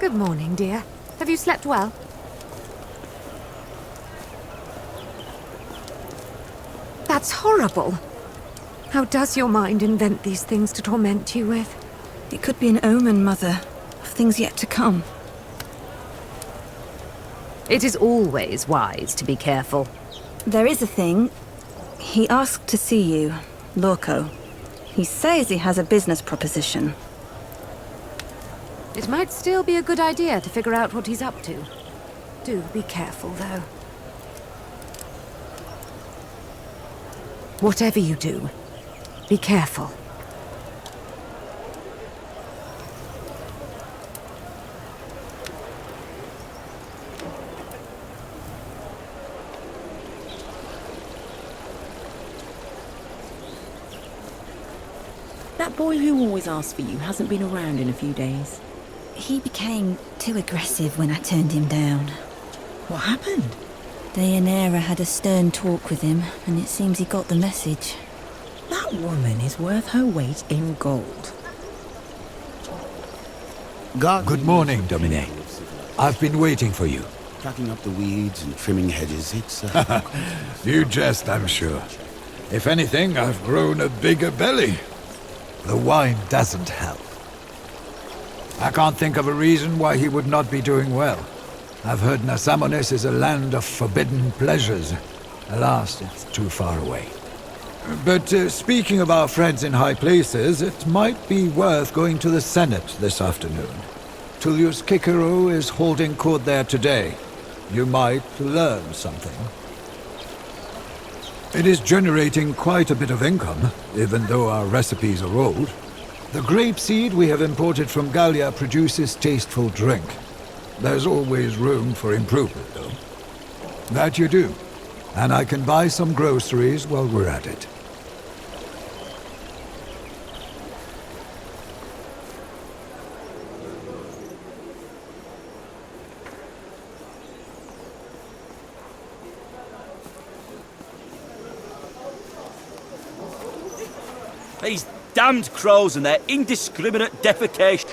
Good morning, dear. Have you slept well? That's horrible. How does your mind invent these things to torment you with? It could be an omen, Mother, of things yet to come. It is always wise to be careful. There is a thing. He asked to see you, Lorco. He says he has a business proposition. It might still be a good idea to figure out what he's up to. Do be careful, though. Whatever you do, be careful. That boy who always asks for you hasn't been around in a few days. He became too aggressive when I turned him down. What happened? Dayanara had a stern talk with him, and it seems he got the message. That woman is worth her weight in gold. Good morning, Domine. I've been waiting for you. Tracking up the weeds and trimming hedges, it's... You jest, I'm sure. If anything, I've grown a bigger belly. The wine doesn't help. I can't think of a reason why he would not be doing well. I've heard Nasamones is a land of forbidden pleasures. Alas, it's too far away. But speaking of our friends in high places, it might be worth going to the Senate this afternoon. Tullius Cicero is holding court there today. You might learn something. It is generating quite a bit of income, even though our recipes are old. The grapeseed we have imported from Gallia produces tasteful drink. There's always room for improvement, though. That you do. And I can buy some groceries while we're at it. These damned crows and their indiscriminate defecation.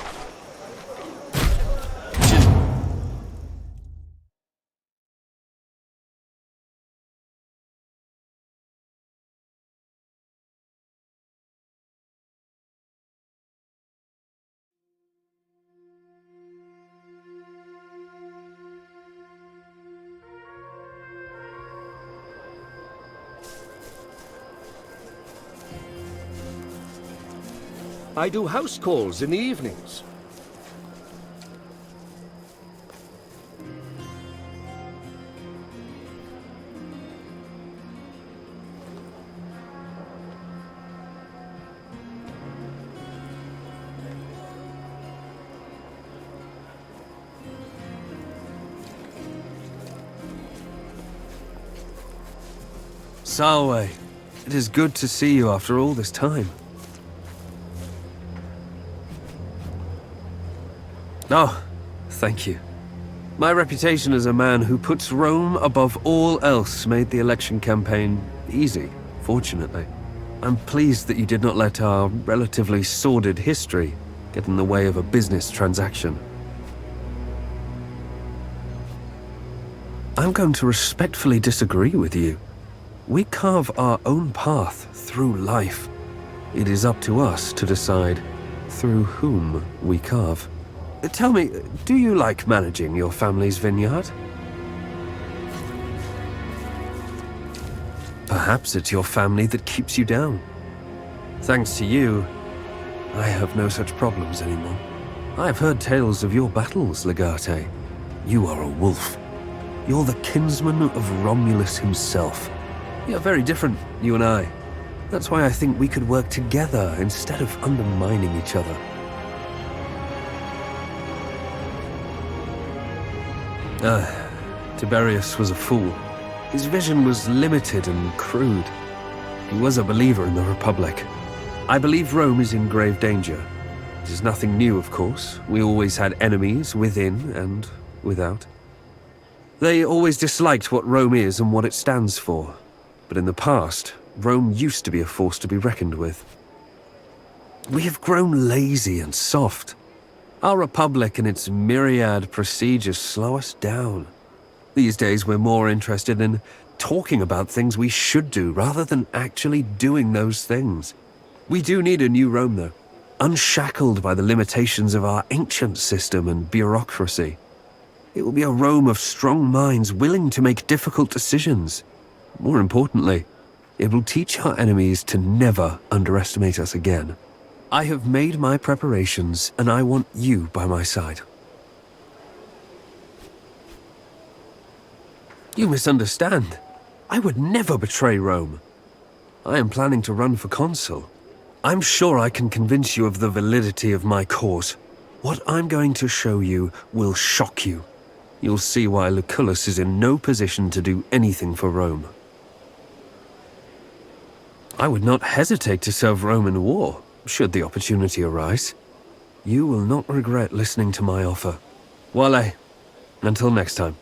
I do house calls in the evenings. Salwe, it is good to see you after all this time. Oh, thank you. My reputation as a man who puts Rome above all else made the election campaign easy, fortunately. I'm pleased that you did not let our relatively sordid history get in the way of a business transaction. I'm going to respectfully disagree with you. We carve our own path through life. It is up to us to decide through whom we carve. Tell me, do you like managing your family's vineyard? Perhaps it's your family that keeps you down. Thanks to you, I have no such problems anymore. I've heard tales of your battles, Legate. You are a wolf. You're the kinsman of Romulus himself. You're very different, you and I. That's why I think we could work together instead of undermining each other. Tiberius was a fool. His vision was limited and crude. He was a believer in the Republic. I believe Rome is in grave danger. It is nothing new, of course. We always had enemies within and without. They always disliked what Rome is and what it stands for. But in the past, Rome used to be a force to be reckoned with. We have grown lazy and soft. Our republic and its myriad procedures slow us down. These days we're more interested in talking about things we should do rather than actually doing those things. We do need a new Rome, though, unshackled by the limitations of our ancient system and bureaucracy. It will be a Rome of strong minds willing to make difficult decisions. More importantly, it will teach our enemies to never underestimate us again. I have made my preparations, and I want you by my side. You misunderstand. I would never betray Rome. I am planning to run for consul. I'm sure I can convince you of the validity of my cause. What I'm going to show you will shock you. You'll see why Lucullus is in no position to do anything for Rome. I would not hesitate to serve Rome in war, should the opportunity arise. You will not regret listening to my offer. Wale, until next time.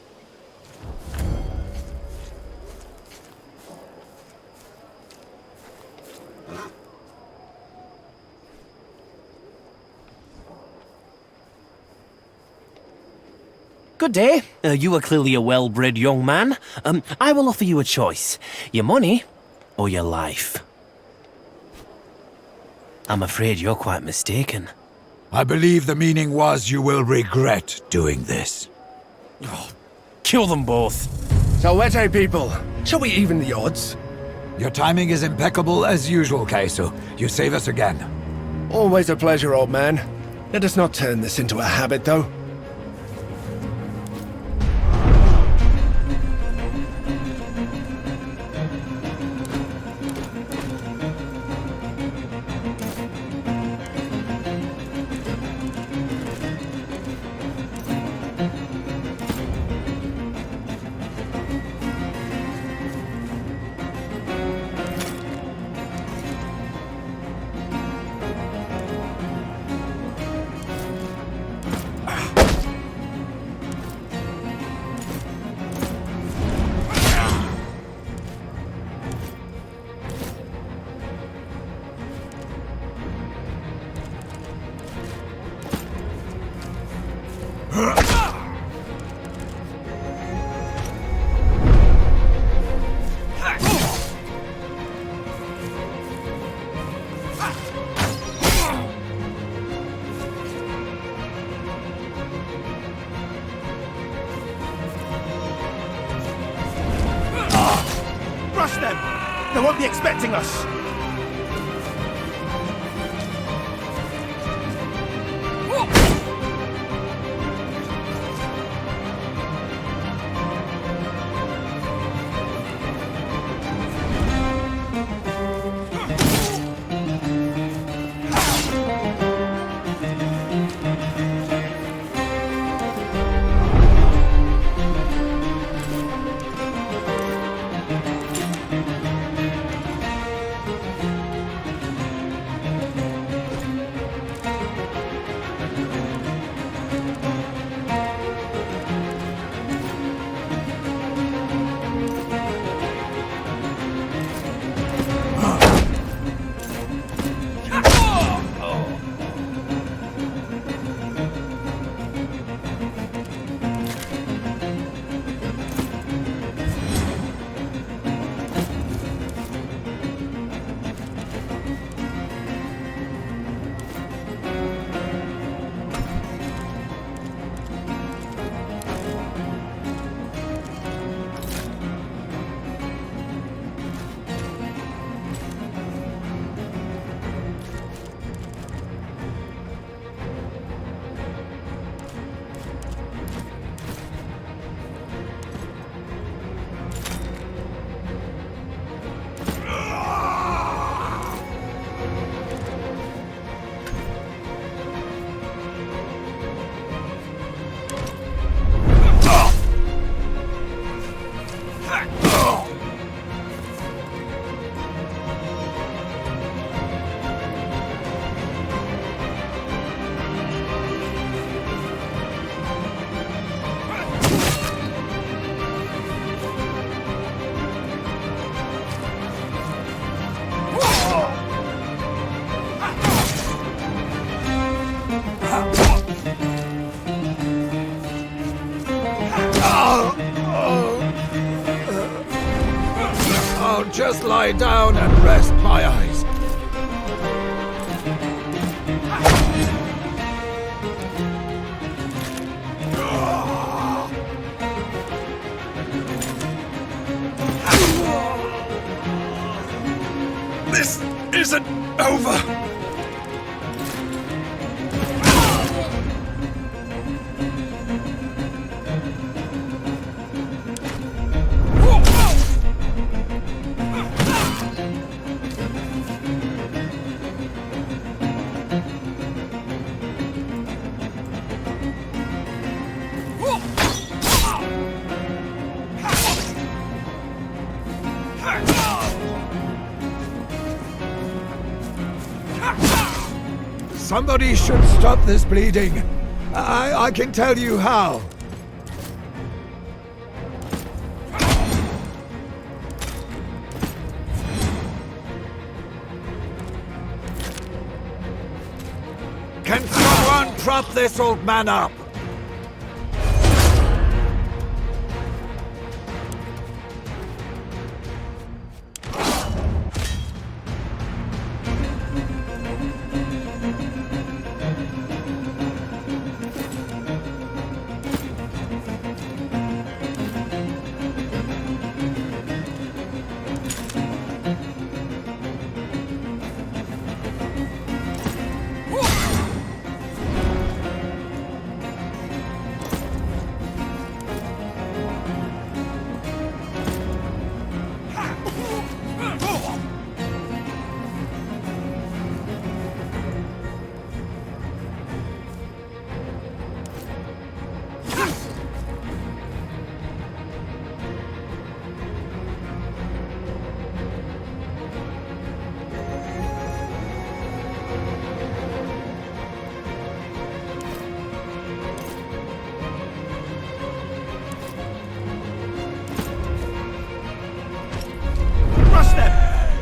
Good day. You are clearly a well-bred young man. I will offer you a choice. Your money or your life. I'm afraid you're quite mistaken. I believe the meaning was you will regret doing this. Kill them both. Salvete, people. Shall we even the odds? Your timing is impeccable as usual, Queso. You save us again. Always a pleasure, old man. Let us not turn this into a habit, though. Rush them! They won't be expecting us! just lie down and rest my eyes. This isn't over. Somebody should stop this bleeding. I can tell you how. Can someone prop this old man up? Rush them!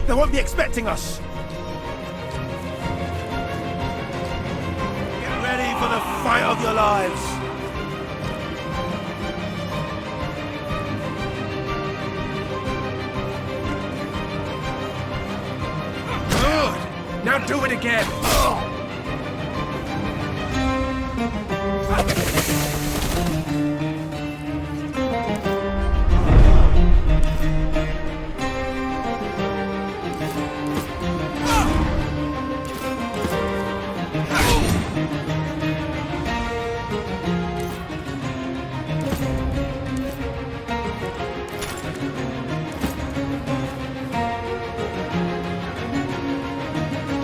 They won't be expecting us! Get ready for the fight of your lives! Good! Now do it again!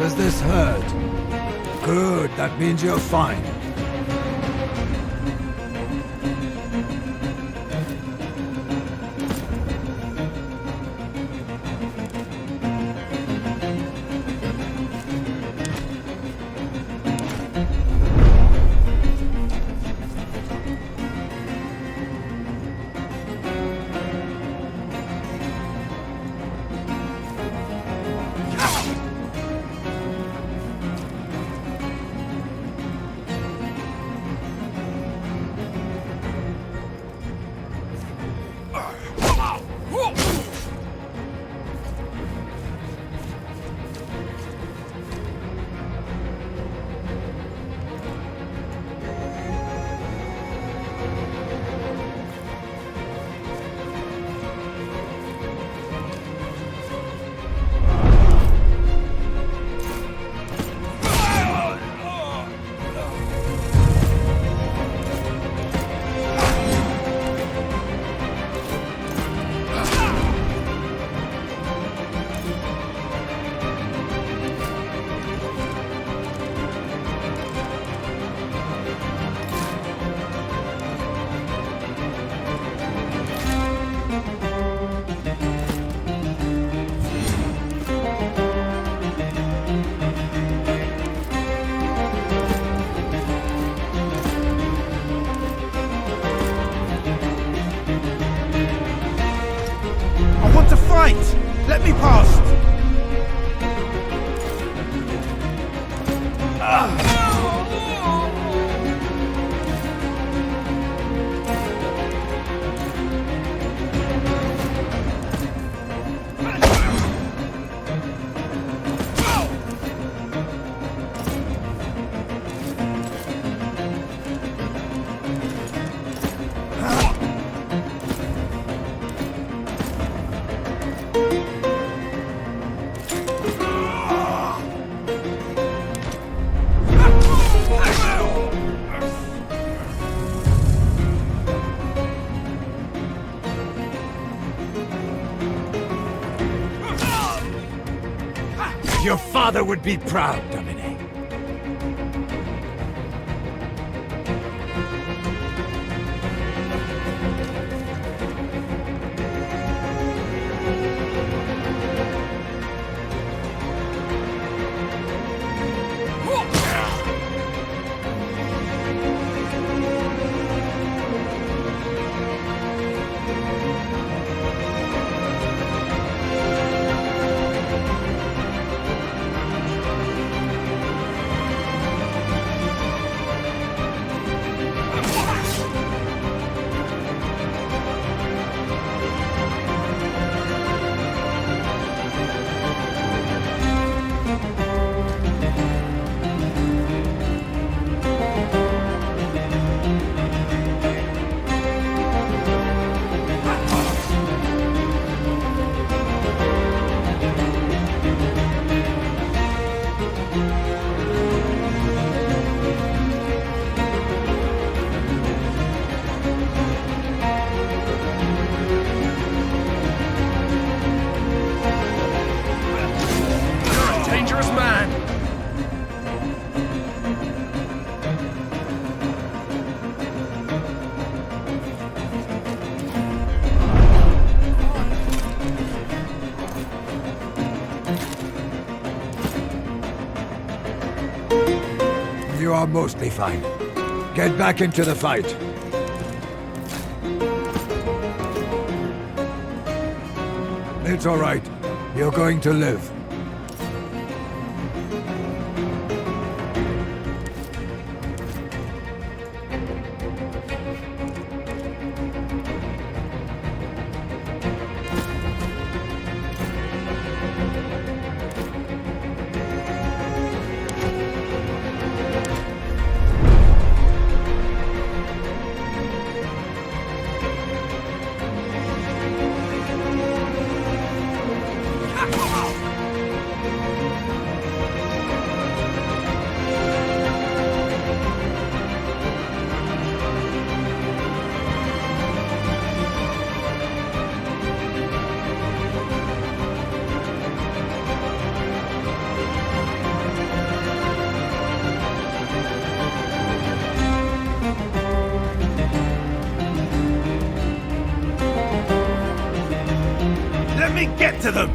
Does this hurt? Good, that means you're fine. Let me past! father would be proud, Domine. You are mostly fine. Get back into the fight. It's all right. You're going to live. Let me get to them!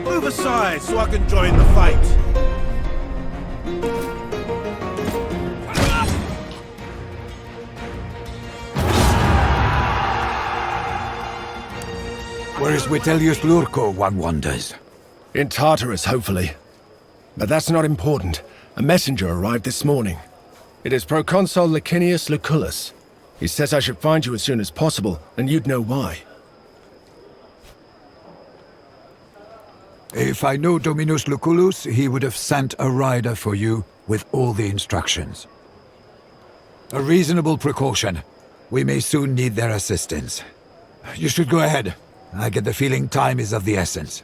Move aside so I can join the fight. Where is Vitellius Lurko, one wonders? In Tartarus, hopefully. But that's not important. A messenger arrived this morning. It is Proconsul Licinius Lucullus. He says I should find you as soon as possible, and you'd know why. If I knew Dominus Lucullus, he would have sent a rider for you with all the instructions. A reasonable precaution. We may soon need their assistance. You should go ahead. I get the feeling time is of the essence.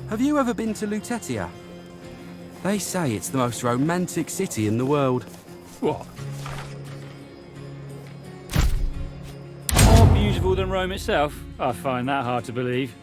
Have you ever been to Lutetia? They say it's the most romantic city in the world. What? beautiful than Rome itself? I find that hard to believe.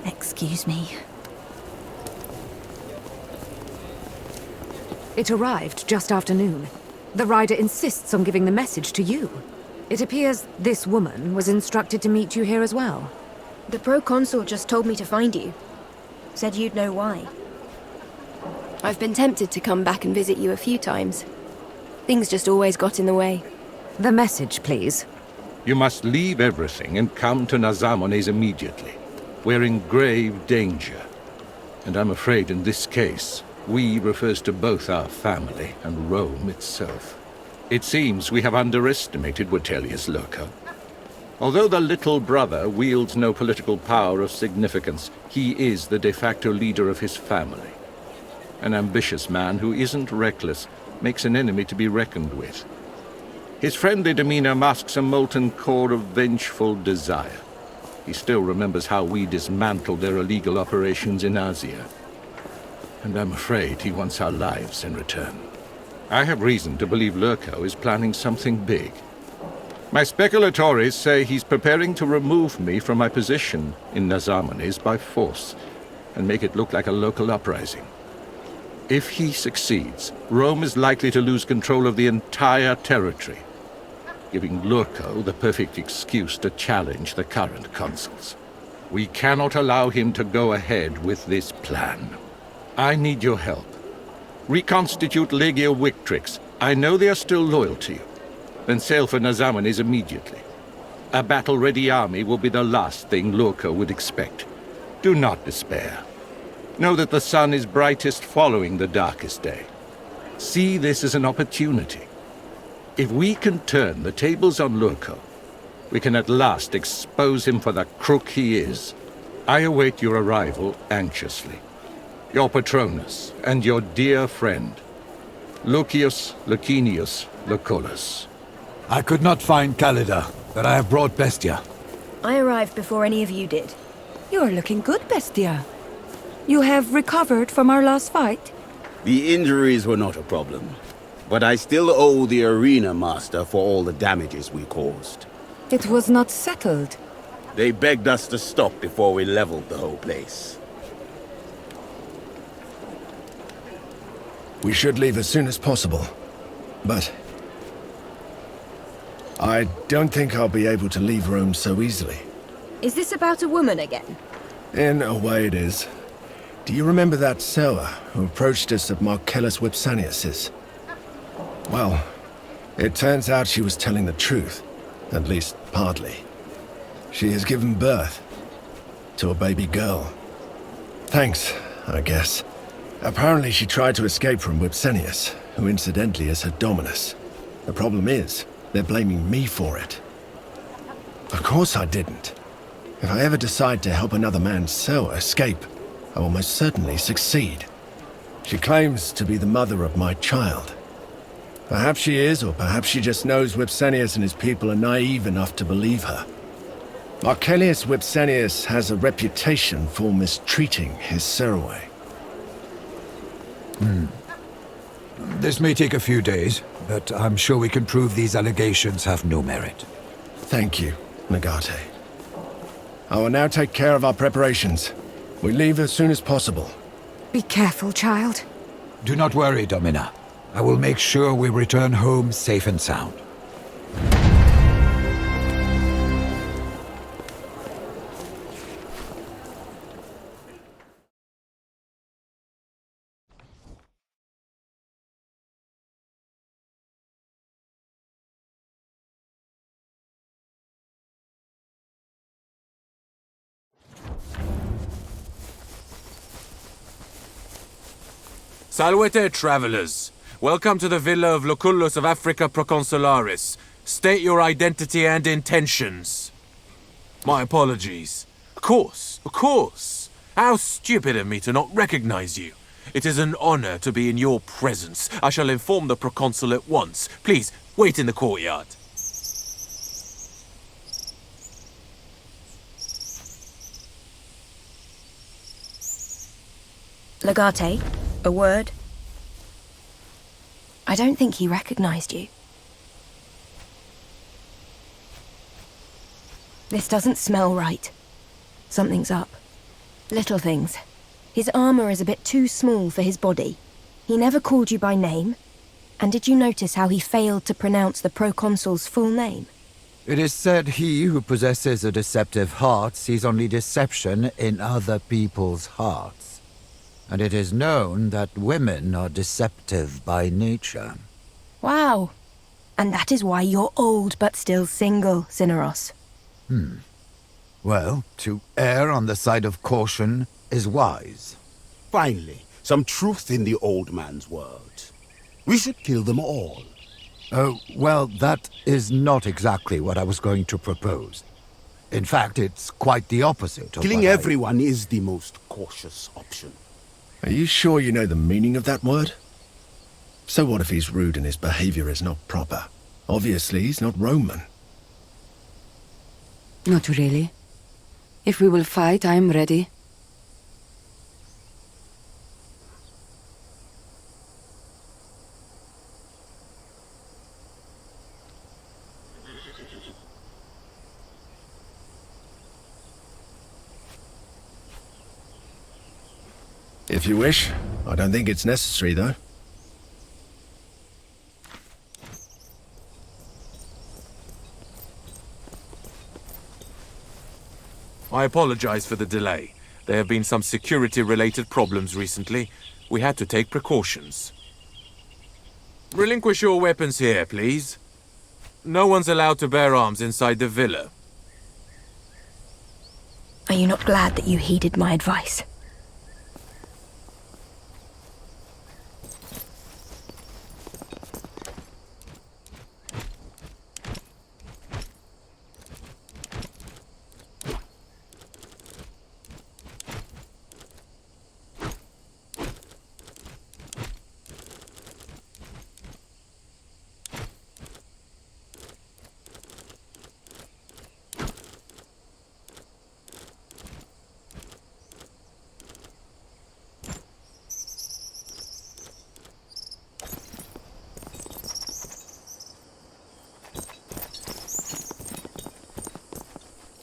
Excuse me. It arrived just after noon. The rider insists on giving the message to you. It appears this woman was instructed to meet you here as well. The proconsul just told me to find you. Said you'd know why. I've been tempted to come back and visit you a few times. Things just always got in the way. The message, please. You must leave everything and come to Nazamones immediately. We're in grave danger. And I'm afraid in this case, we refers to both our family and Rome itself. It seems we have underestimated Vitellius Lurco. Although the little brother wields no political power of significance, he is the de facto leader of his family. An ambitious man who isn't reckless makes an enemy to be reckoned with. His friendly demeanor masks a molten core of vengeful desire. He still remembers how we dismantled their illegal operations in Asia. And I'm afraid he wants our lives in return. I have reason to believe Lurco is planning something big. My speculatores say he's preparing to remove me from my position in Nazamones by force and make it look like a local uprising. If he succeeds, Rome is likely to lose control of the entire territory, giving Lurco the perfect excuse to challenge the current consuls. We cannot allow him to go ahead with this plan. I need your help. Reconstitute Legio Victrix. I know they are still loyal to you. Then sail for Nazamones immediately. A battle-ready army will be the last thing Lurco would expect. Do not despair. Know that the sun is brightest following the darkest day. See this as an opportunity. If we can turn the tables on Lurco, we can at last expose him for the crook he is. I await your arrival anxiously. Your Patronus and your dear friend, Lucius Licinius Lucullus. I could not find Callida, but I have brought Bestia. I arrived before any of you did. You're looking good, Bestia. You have recovered from our last fight? The injuries were not a problem, but I still owe the arena master for all the damages we caused. It was not settled. They begged us to stop before we leveled the whole place. We should leave as soon as possible. But I don't think I'll be able to leave Rome so easily. Is this about a woman again? In a way it is. Do you remember that sewer who approached us at Marcellus Vipsanius's? Well, it turns out she was telling the truth. At least, partly. She has given birth to a baby girl. Thanks, I guess. Apparently she tried to escape from Vipsanius, who incidentally is her dominus. The problem is, they're blaming me for it. Of course I didn't. If I ever decide to help another man's cell escape, I will most certainly succeed. She claims to be the mother of my child. Perhaps she is, or perhaps she just knows Vipsanius and his people are naive enough to believe her. Marcellius Vipsanius has a reputation for mistreating his Ceraway. This may take a few days, but I'm sure we can prove these allegations have no merit. Thank you, Nagate. I will now take care of our preparations. We leave as soon as possible. Be careful, child. Do not worry, Domina. I will make sure we return home safe and sound. Salvete, travelers. Welcome to the villa of Lucullus of Africa Proconsularis. State your identity and intentions. My apologies. Of course. How stupid of me to not recognize you. It is an honor to be in your presence. I shall inform the proconsul at once. Please, wait in the courtyard. Legate, a word. I don't think he recognized you. This doesn't smell right. Something's up. Little things. His armor is a bit too small for his body. He never called you by name. And did you notice how he failed to pronounce the proconsul's full name? It is said he who possesses a deceptive heart sees only deception in other people's hearts. And it is known that women are deceptive by nature. Wow. And that is why you're old but still single, Cineros. Well, to err on the side of caution is wise. Finally, some truth in the old man's words. We should kill them all. Oh, well, that is not exactly what I was going to propose. In fact, it's quite the opposite of Killing what everyone is the most cautious option. Are you sure you know the meaning of that word? So what if he's rude and his behavior is not proper? Obviously, he's not Roman. Not really. If we will fight, I am ready. If you wish. I don't think it's necessary, though. I apologize for the delay. There have been some security-related problems recently. We had to take precautions. Relinquish your weapons here, please. No one's allowed to bear arms inside the villa. Are you not glad that you heeded my advice?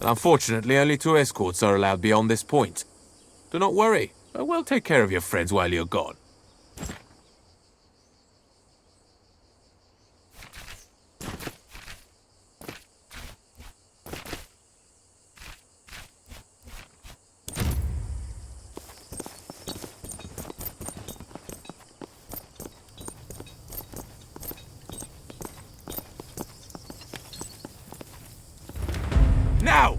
Unfortunately, only 2 escorts are allowed beyond this point. Do not worry. I will take care of your friends while you're gone. Now!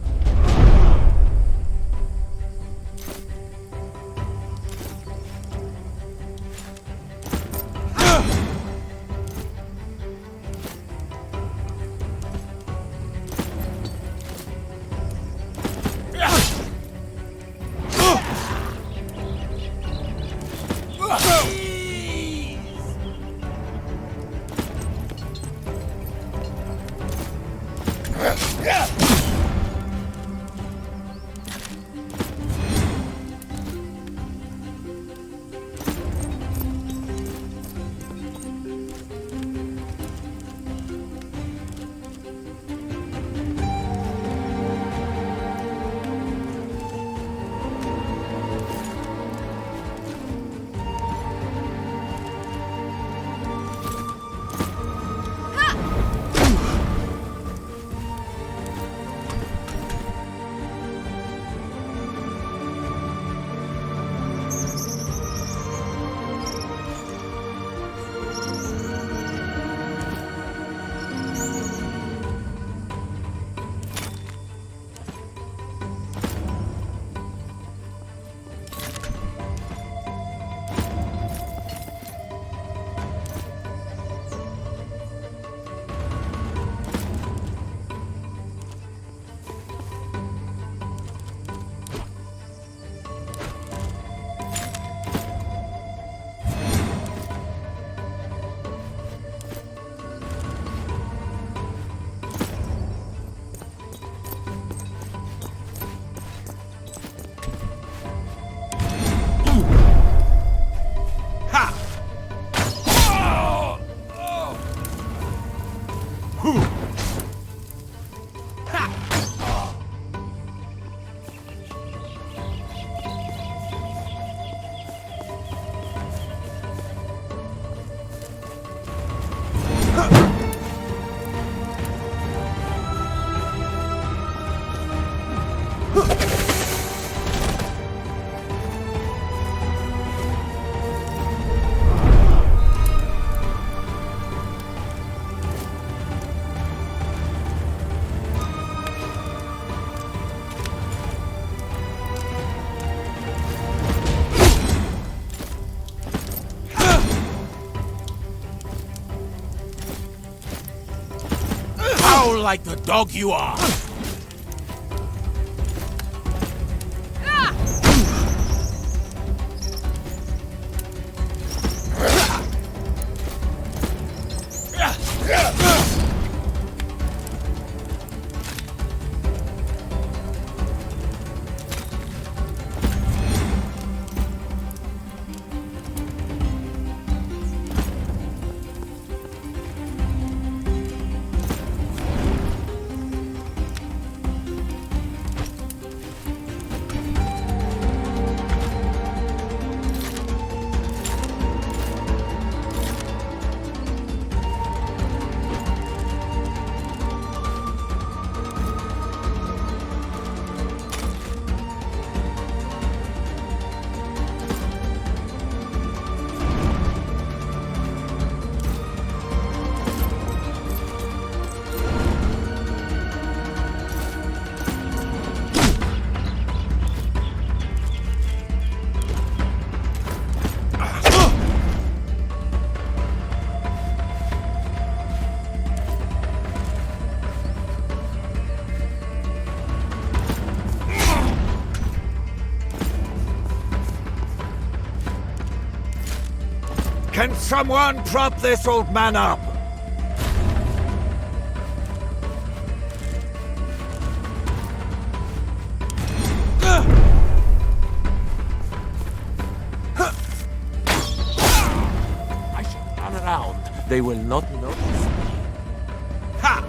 like the dog you are. Can someone prop this old man up? I should run around. They will not notice. Ha!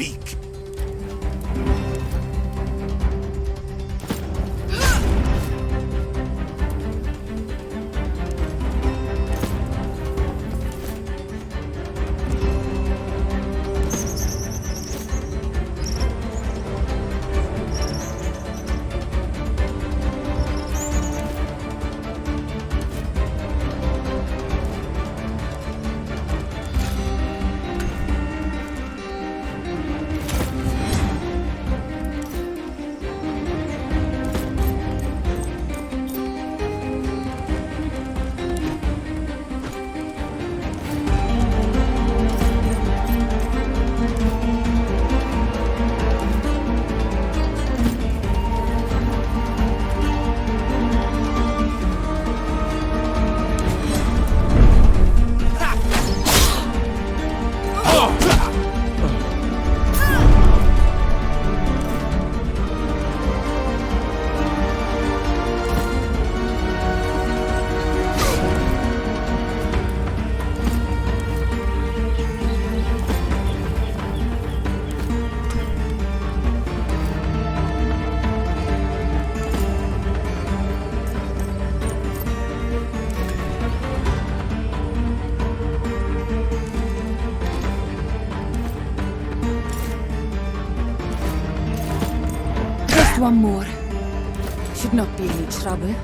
weak. One more. Should not be any trouble.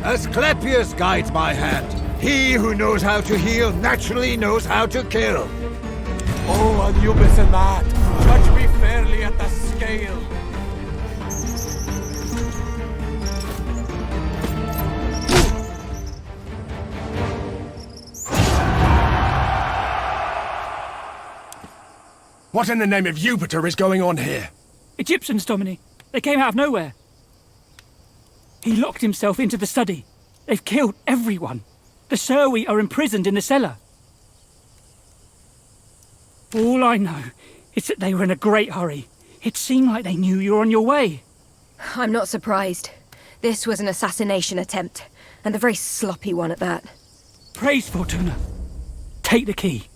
Asclepius guides my hand. He who knows how to heal naturally knows how to kill. Oh, Anubis and that. Judge me fairly at the scale. What in the name of Jupiter is going on here? Egyptians, Domine. They came out of nowhere. He locked himself into the study. They've killed everyone. The Serwi are imprisoned in the cellar. All I know is that they were in a great hurry. It seemed like they knew you were on your way. I'm not surprised. This was an assassination attempt, and a very sloppy one at that. Praise Fortuna. Take the key.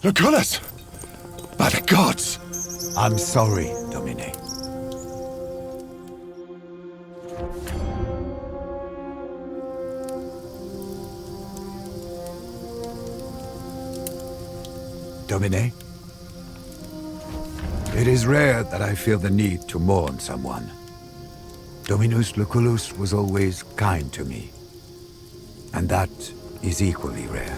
Lucullus! By the gods! I'm sorry, Domine. Domine? It is rare that I feel the need to mourn someone. Dominus Lucullus was always kind to me. And that is equally rare.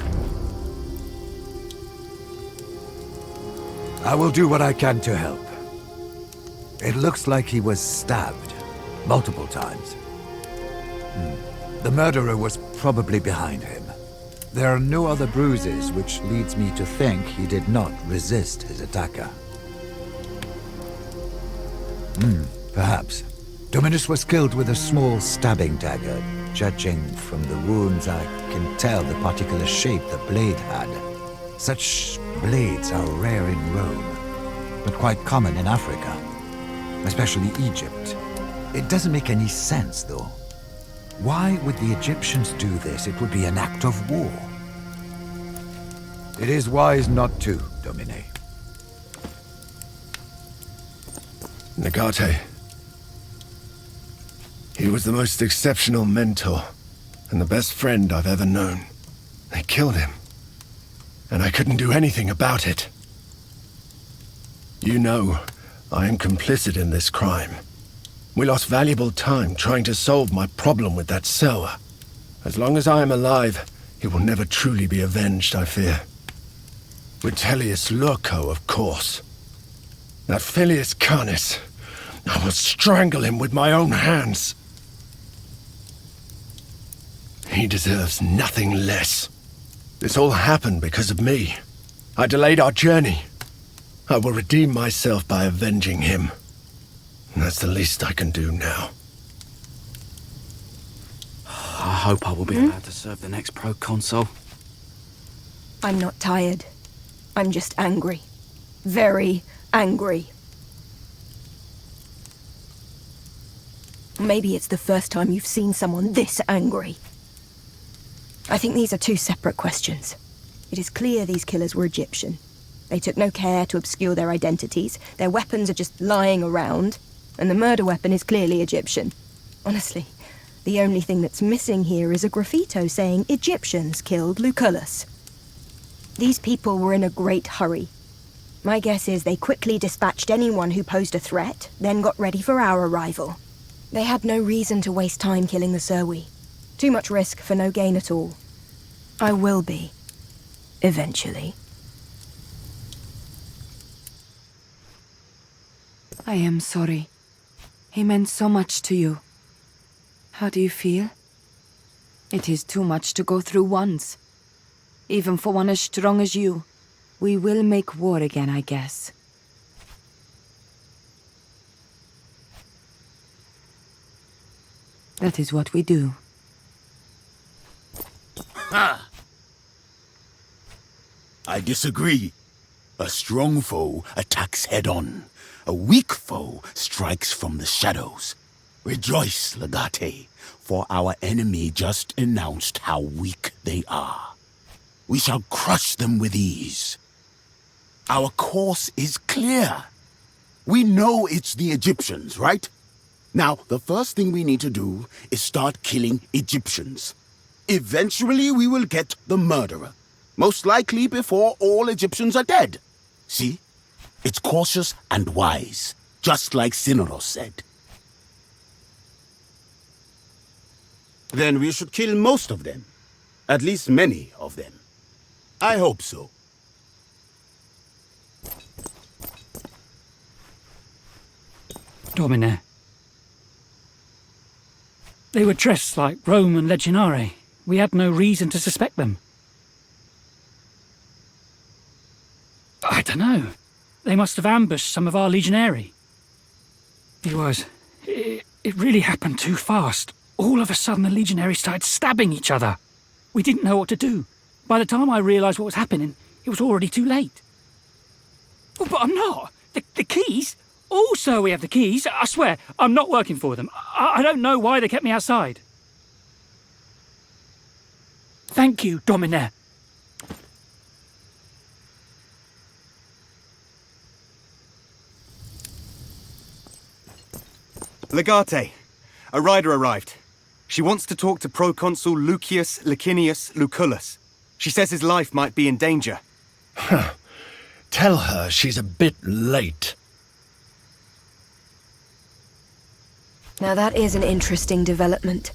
I will do what I can to help. It looks like he was stabbed multiple times. The murderer was probably behind him. There are no other bruises, which leads me to think he did not resist his attacker. Perhaps. Dominus was killed with a small stabbing dagger. Judging from the wounds, I can tell the particular shape the blade had. Such blades are rare in Rome, but quite common in Africa, especially Egypt. It doesn't make any sense, though. Why would the Egyptians do this? It would be an act of war. It is wise not to, Domine. Nagate. He was the most exceptional mentor, and the best friend I've ever known. They killed him, and I couldn't do anything about it. You know, I am complicit in this crime. We lost valuable time trying to solve my problem with that Selwa. As long as I am alive, he will never truly be avenged, I fear. Vitellius Lurko, of course. That Filius Canis. I will strangle him with my own hands. He deserves nothing less. This all happened because of me. I delayed our journey. I will redeem myself by avenging him. That's the least I can do now. I hope I will be allowed to serve the next proconsul. I'm not tired. I'm just angry. Very angry. Maybe it's the first time you've seen someone this angry. I think these are two separate questions. It is clear these killers were Egyptian. They took no care to obscure their identities. Their weapons are just lying around. And the murder weapon is clearly Egyptian. Honestly, the only thing that's missing here is a graffito saying Egyptians killed Lucullus. These people were in a great hurry. My guess is they quickly dispatched anyone who posed a threat, then got ready for our arrival. They had no reason to waste time killing the Serwi. Too much risk for no gain at all. I will be. Eventually. I am sorry. He meant so much to you. How do you feel? It is too much to go through once. Even for one as strong as you. We will make war again, I guess. That is what we do. Ha! I disagree. A strong foe attacks head-on. A weak foe strikes from the shadows. Rejoice, Legate, for our enemy just announced how weak they are. We shall crush them with ease. Our course is clear. We know it's the Egyptians, right? Now, the first thing we need to do is start killing Egyptians. Eventually, we will get the murderer. Most likely before all Egyptians are dead. See? It's cautious and wise, just like Cineros said. Then we should kill most of them. At least many of them. I hope so. Domine. They were dressed like Roman legionnarii. We had no reason to suspect them. I don't know. They must have ambushed some of our legionary. It really happened too fast. All of a sudden the legionaries started stabbing each other. We didn't know what to do. By the time I realised what was happening, it was already too late. Oh, but I'm not. The keys? Also, we have the keys. I swear, I'm not working for them. I don't know why they kept me outside. Thank you, Domine. Legate, a rider arrived. She wants to talk to Proconsul Lucius Licinius Lucullus. She says his life might be in danger. Tell her she's a bit late. Now that is an interesting development.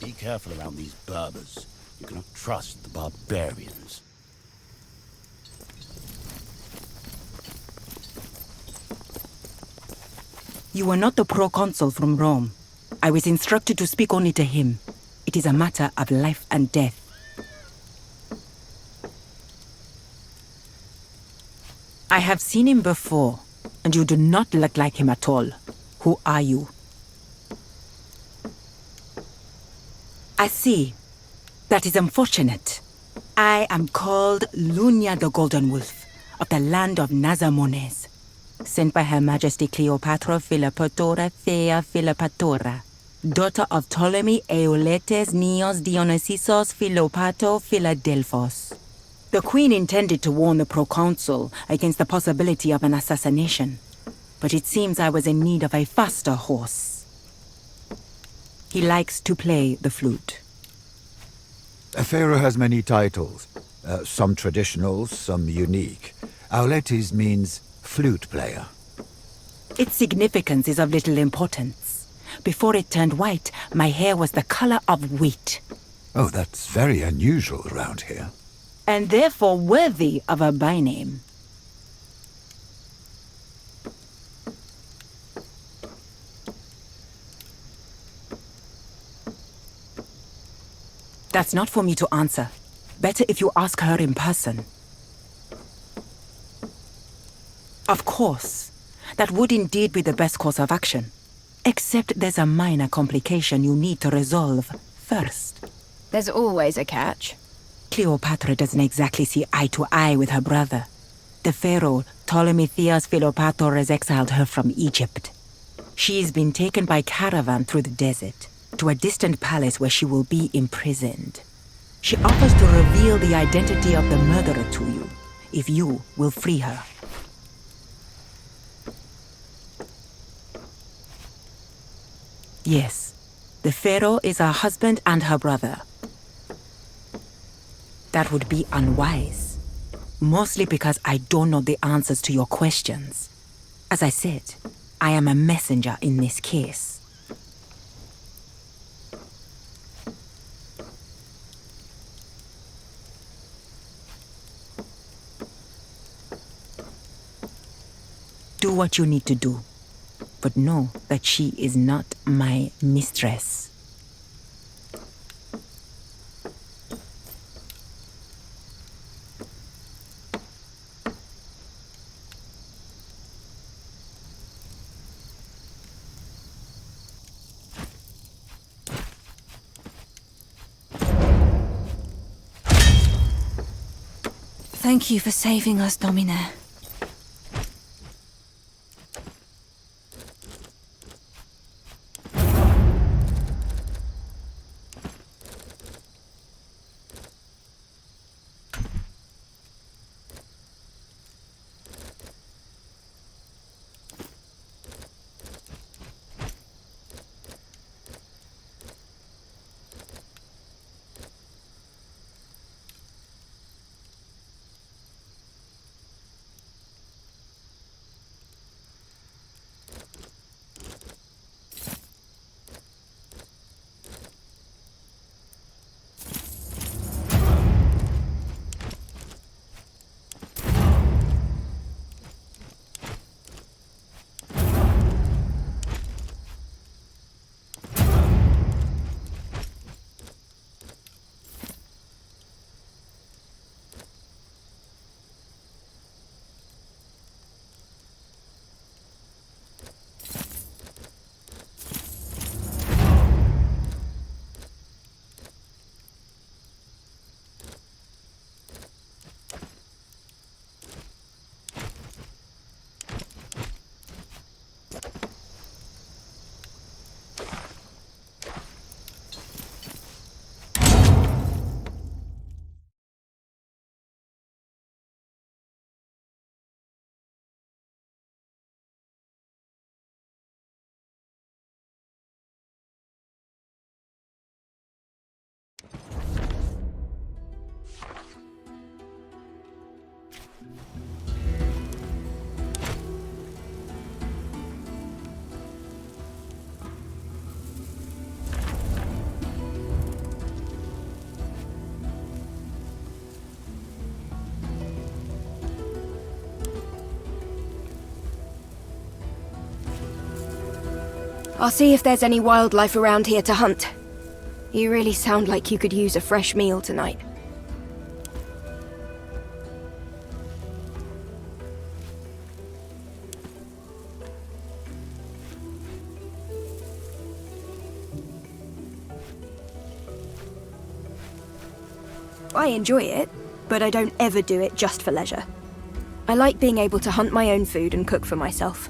Be careful around these Berbers. You cannot trust the barbarians. You are not the proconsul from Rome. I was instructed to speak only to him. It is a matter of life and death. I have seen him before, and you do not look like him at all. Who are you? I see. That is unfortunate. I am called Lunia the Golden Wolf, of the land of Nazamones, sent by Her Majesty Cleopatra Philopatora Thea Philopatora. daughter of Ptolemy Euletes Neos Dionysios Philopato Philadelphos. The queen intended to warn the proconsul against the possibility of an assassination, but it seems I was in need of a faster horse. He likes to play the flute. A pharaoh has many titles, some traditional, some unique. Auletes means flute player. Its significance is of little importance. Before it turned white, my hair was the color of wheat. Oh, that's very unusual around here. And therefore worthy of a byname. That's not for me to answer. Better if you ask her in person. Of course, that would indeed be the best course of action. Except there's a minor complication you need to resolve first. There's always a catch. Cleopatra doesn't exactly see eye to eye with her brother. The pharaoh, Ptolemy Theos Philopator, has exiled her from Egypt. She's been taken by caravan through the desert to a distant palace where she will be imprisoned. She offers to reveal the identity of the murderer to you, if you will free her. Yes, the pharaoh is her husband and her brother. That would be unwise, mostly because I don't know the answers to your questions. As I said, I am a messenger in this case. Do what you need to do, but know that she is not my mistress. Thank you for saving us, Domine. I'll see if there's any wildlife around here to hunt. You really sound like you could use a fresh meal tonight. I enjoy it, but I don't ever do it just for leisure. I like being able to hunt my own food and cook for myself.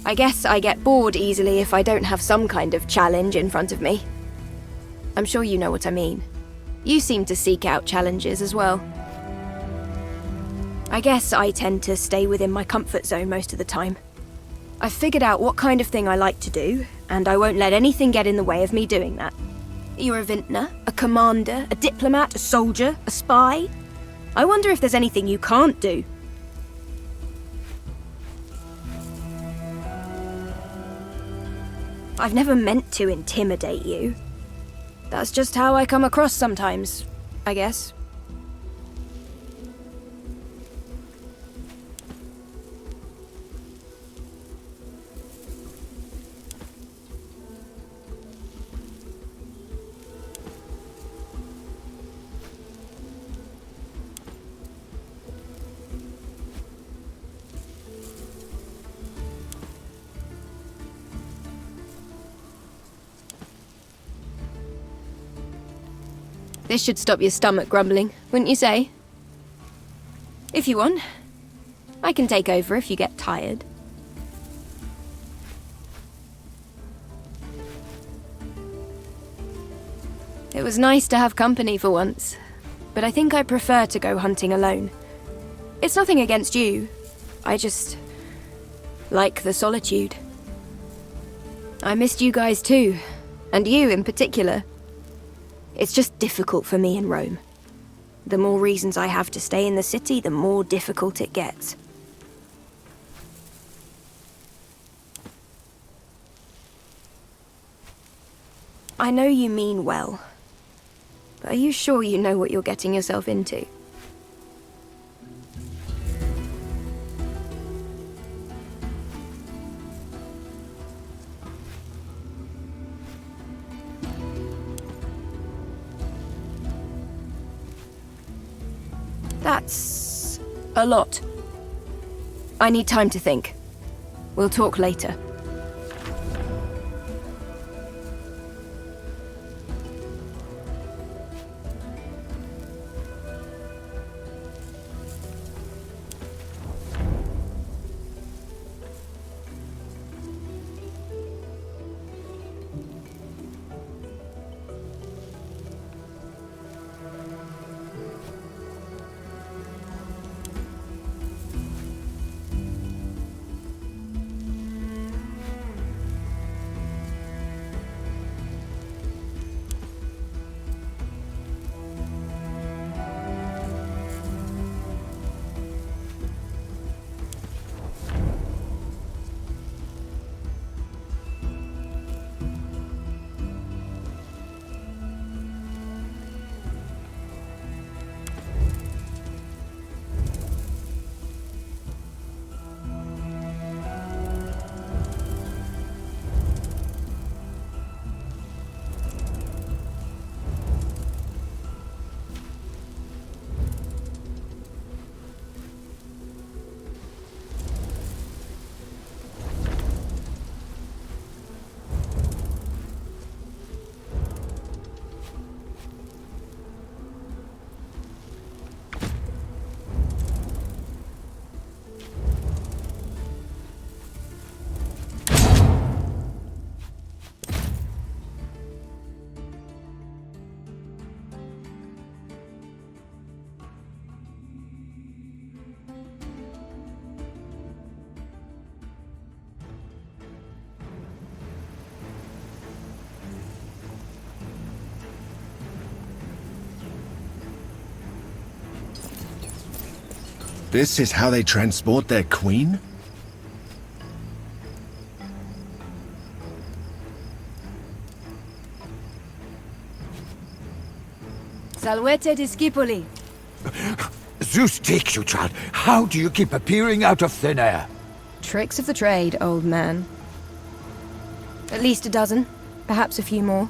I guess I get bored easily if I don't have some kind of challenge in front of me. I'm sure you know what I mean. You seem to seek out challenges as well. I guess I tend to stay within my comfort zone most of the time. I've figured out what kind of thing I like to do, and I won't let anything get in the way of me doing that. You're a vintner, a commander, a diplomat, a soldier, a spy. I wonder if there's anything you can't do. I've never meant to intimidate you. That's just how I come across sometimes, I guess. This should stop your stomach grumbling, wouldn't you say? If you want, I can take over if you get tired. It was nice to have company for once, but I think I prefer to go hunting alone. It's nothing against you. I just like the solitude. I missed you guys too, and you in particular. It's just difficult for me in Rome. The more reasons I have to stay in the city, the more difficult it gets. I know you mean well, but are you sure you know what you're getting yourself into? That's a lot. I need time to think. We'll talk later. This is how they transport their queen? Salvete discipoli. Zeus takes you, child. How do you keep appearing out of thin air? Tricks of the trade, old man. At least a dozen, perhaps a few more.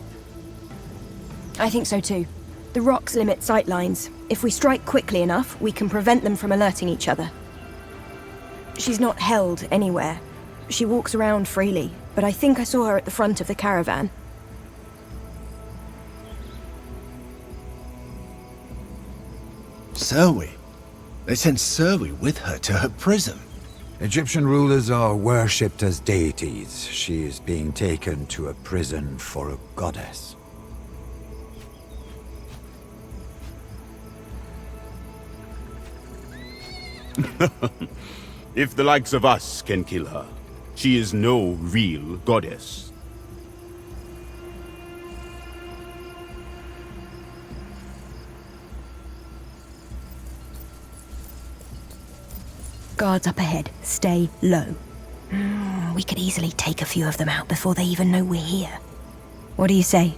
I think so too. The rocks limit sightlines. If we strike quickly enough, we can prevent them from alerting each other. She's not held anywhere. She walks around freely, but I think I saw her at the front of the caravan. Serwi. They sent Serwi with her to her prison. Egyptian rulers are worshipped as deities. She is being taken to a prison for a goddess. If the likes of us can kill her, she is no real goddess. Guards up ahead. Stay low. We could easily take a few of them out before they even know we're here. What do you say?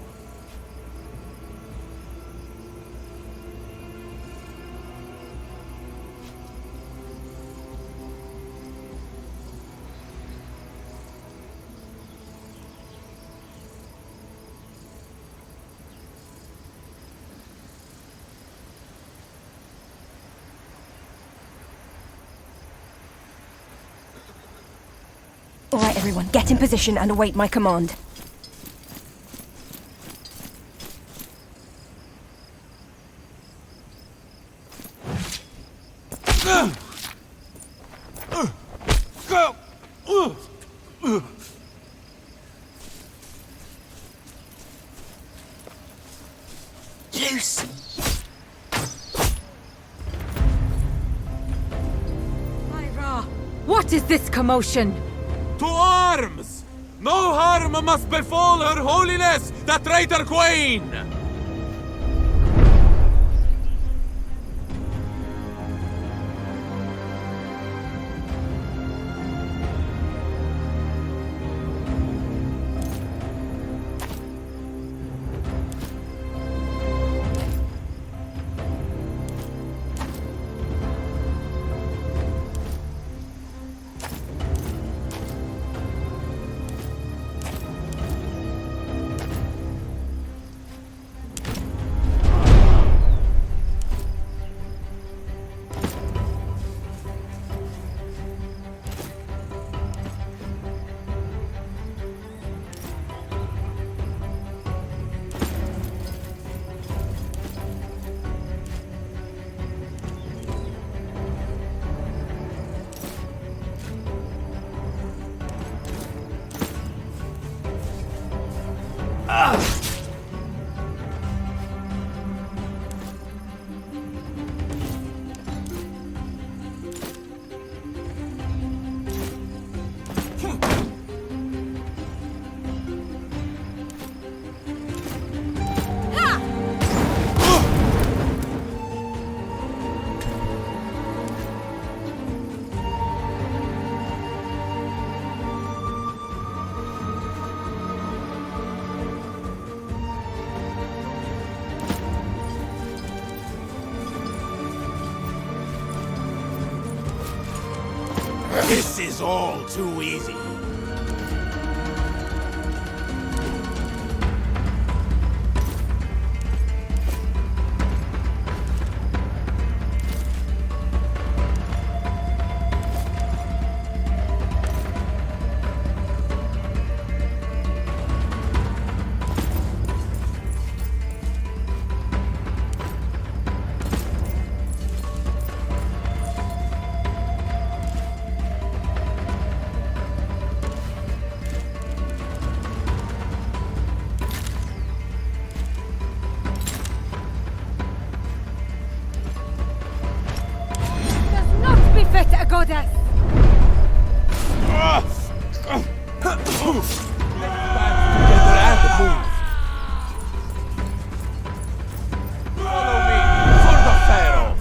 All right, everyone, get in position and await my command. Loose! Myra, what is this commotion? To arms! No harm must befall Her Holiness, the traitor Queen! This is all too easy. Fit a goddess! Follow me, for the Pharaoh!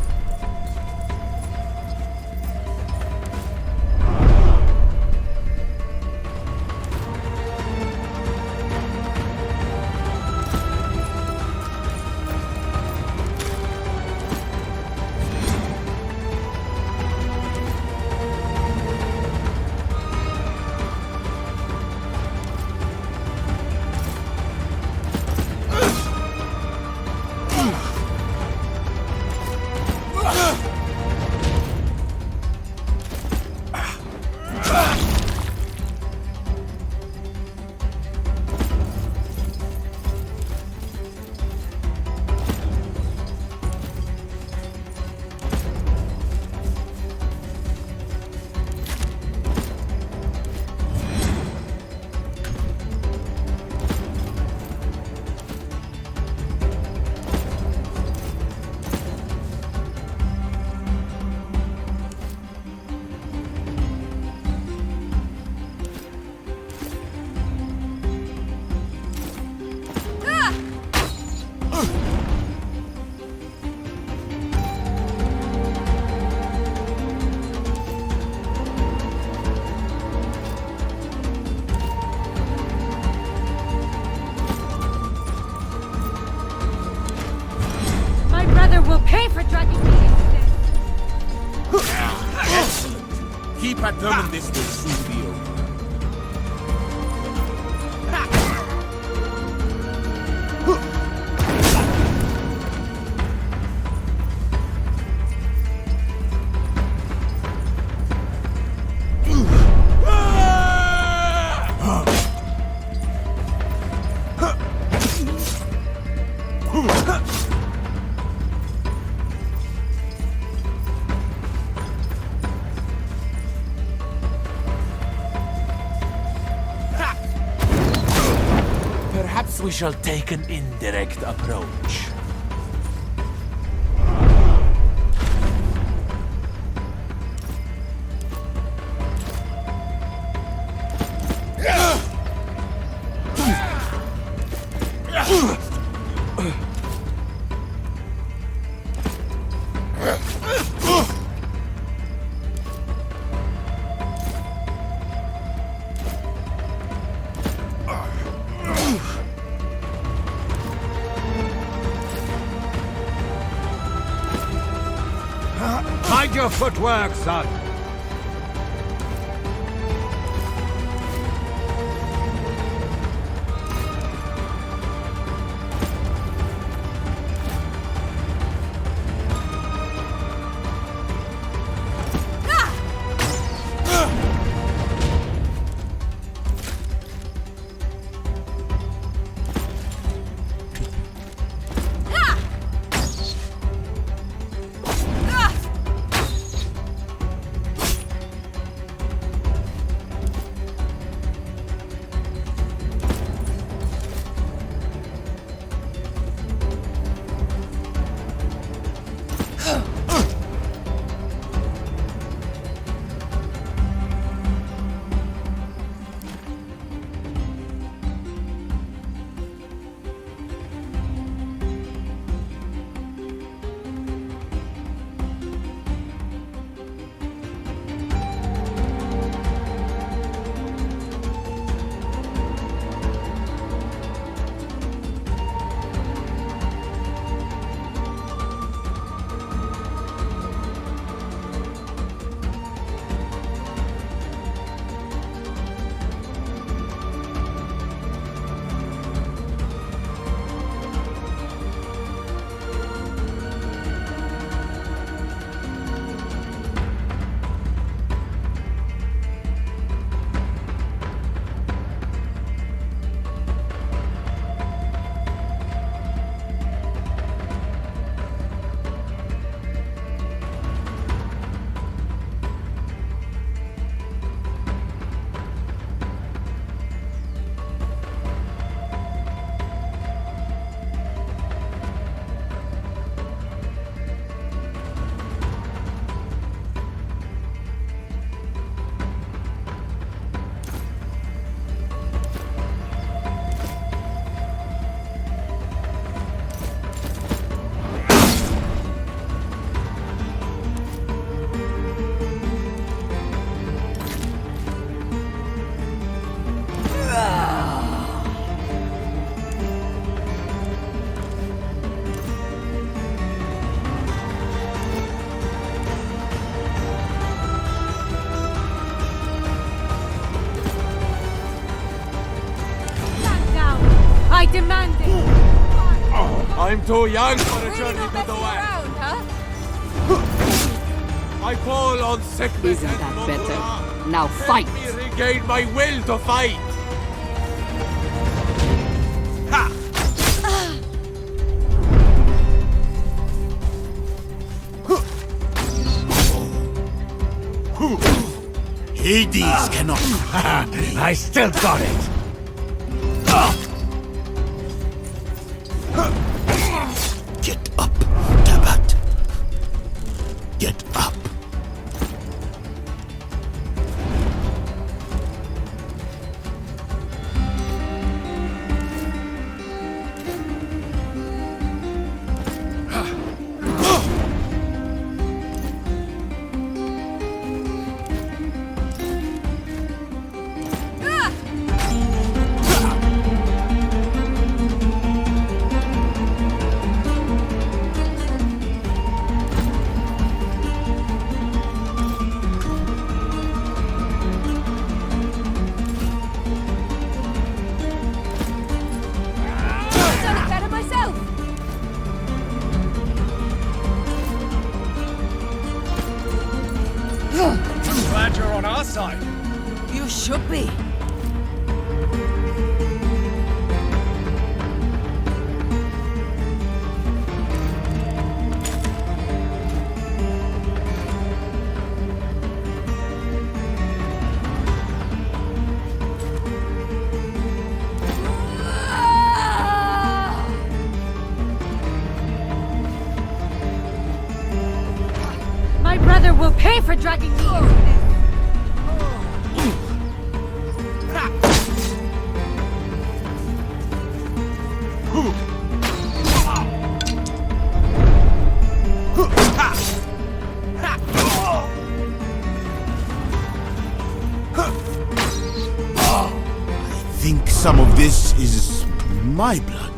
Excellent. Keep at them and this will soon be over. Perhaps we shall take an indirect approach. Mind your footwork, son! I demand it! I'm too young for a journey to the west. I fall on sickness. Isn't that better? Now fight! Let me regain my will to fight! Hades cannot. I still got it! Get up, Tabat. Get up. pay for dragging me into this! I think some of this is my blood.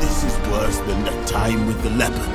This is worse than the time with the leopard.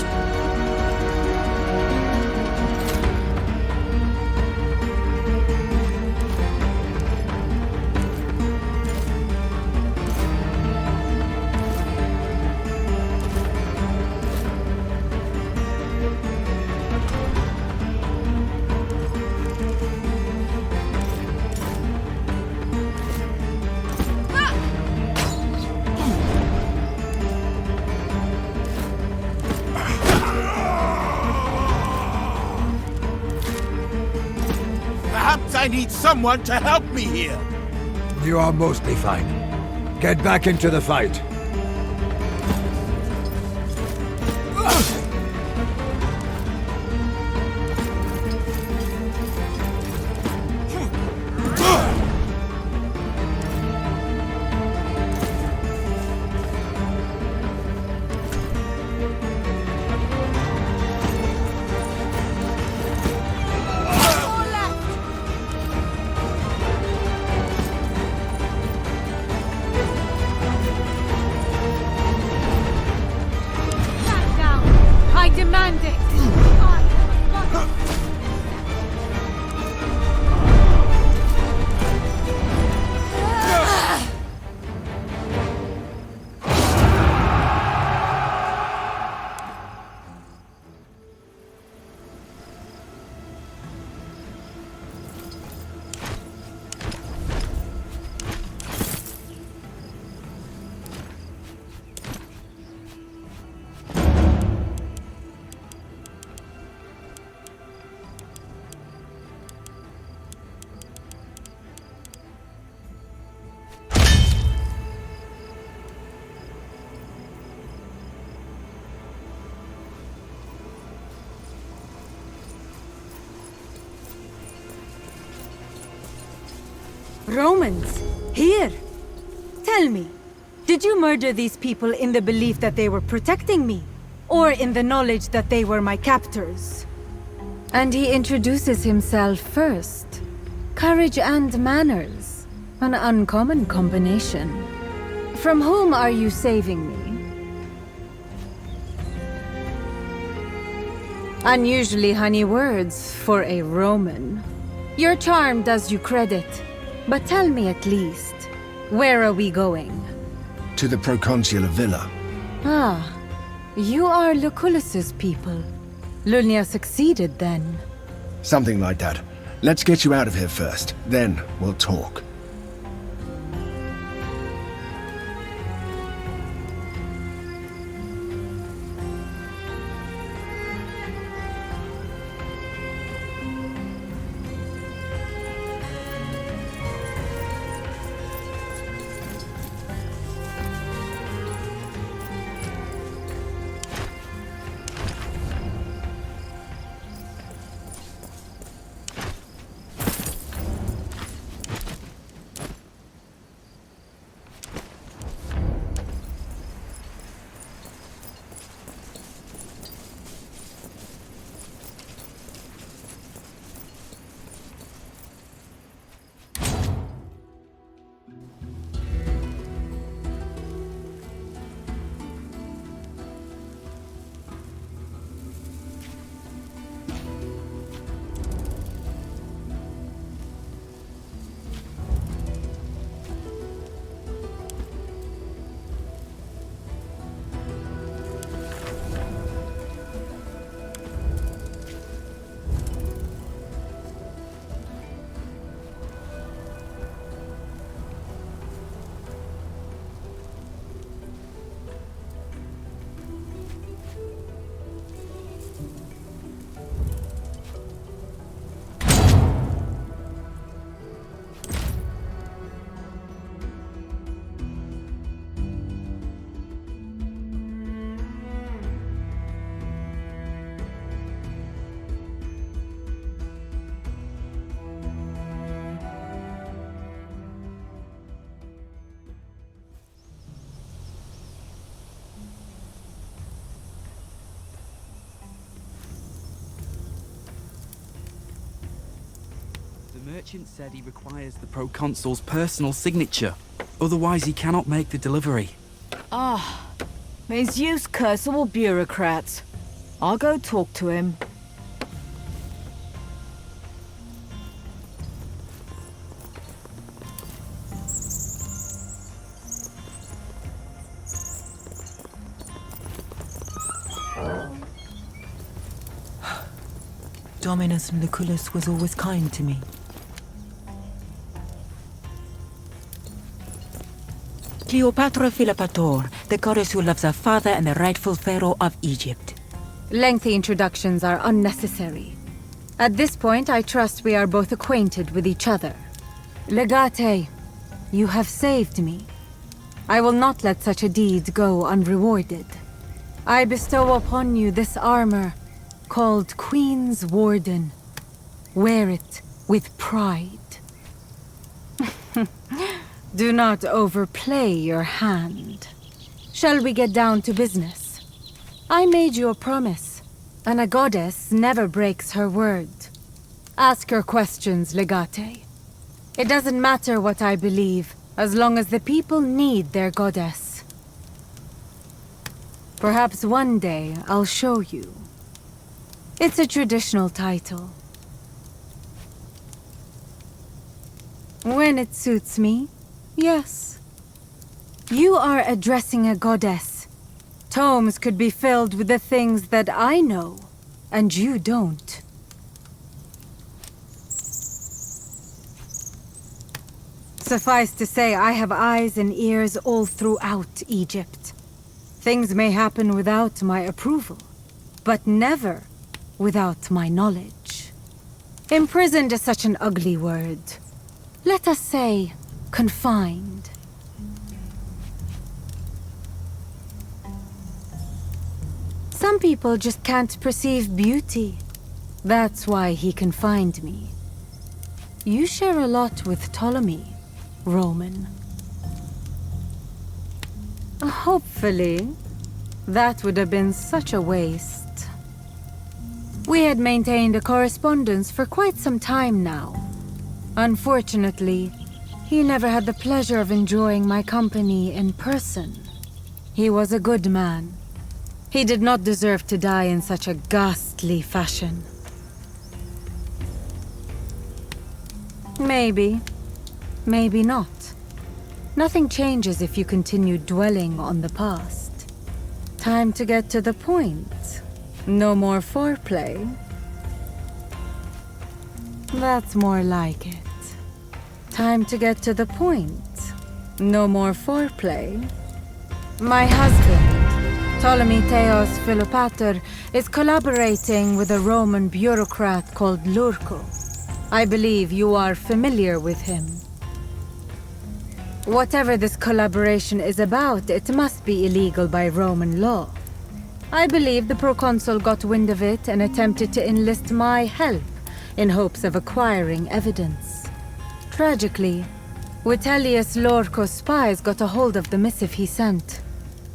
Perhaps I need someone to help me here. You are mostly fine. Get back into the fight. I demand it! Romans, here! Tell me, did you murder these people in the belief that they were protecting me? Or in the knowledge that they were my captors? And he introduces himself first. Courage and manners. An uncommon combination. From whom are you saving me? Unusually honey words for a Roman. Your charm does you credit. But tell me at least, where are we going? To the proconsular villa. Ah, you are Lucullus's people. Lunia succeeded then. Something like that. Let's get you out of here first, then we'll talk. merchant said he requires the proconsul's personal signature. Otherwise, he cannot make the delivery. Ah, may Zeus curse all bureaucrats. I'll go talk to him. Dominus Lucullus was always kind to me. Cleopatra Philopator, the goddess who loves her father and the rightful pharaoh of Egypt. Lengthy introductions are unnecessary. At this point, I trust we are both acquainted with each other. Legate, you have saved me. I will not let such a deed go unrewarded. I bestow upon you this armor, called Queen's Warden. Wear it with pride. Do not overplay your hand. Shall we get down to business? I made you a promise, and a goddess never breaks her word. Ask your questions, Legate. It doesn't matter what I believe, as long as the people need their goddess. Perhaps one day I'll show you. It's a traditional title. When it suits me, yes. You are addressing a goddess. Tomes could be filled with the things that I know, and you don't. Suffice to say, I have eyes and ears all throughout Egypt. Things may happen without my approval, but never without my knowledge. Imprisoned is such an ugly word. Let us say, confined. Some people just can't perceive beauty. That's why he confined me. You share a lot with Ptolemy, Roman. Hopefully. That would have been such a waste. We had maintained a correspondence for quite some time now. Unfortunately, he never had the pleasure of enjoying my company in person. He was a good man. He did not deserve to die in such a ghastly fashion. Maybe. Maybe not. Nothing changes if you continue dwelling on the past. Time to get to the point. No more foreplay. That's more like it. Time to get to the point. No more foreplay. My husband, Ptolemy Theos Philopator, is collaborating with a Roman bureaucrat called Lurco. I believe you are familiar with him. Whatever this collaboration is about, it must be illegal by Roman law. I believe the proconsul got wind of it and attempted to enlist my help in hopes of acquiring evidence. Tragically, Vitellius Lorco's spies got a hold of the missive he sent.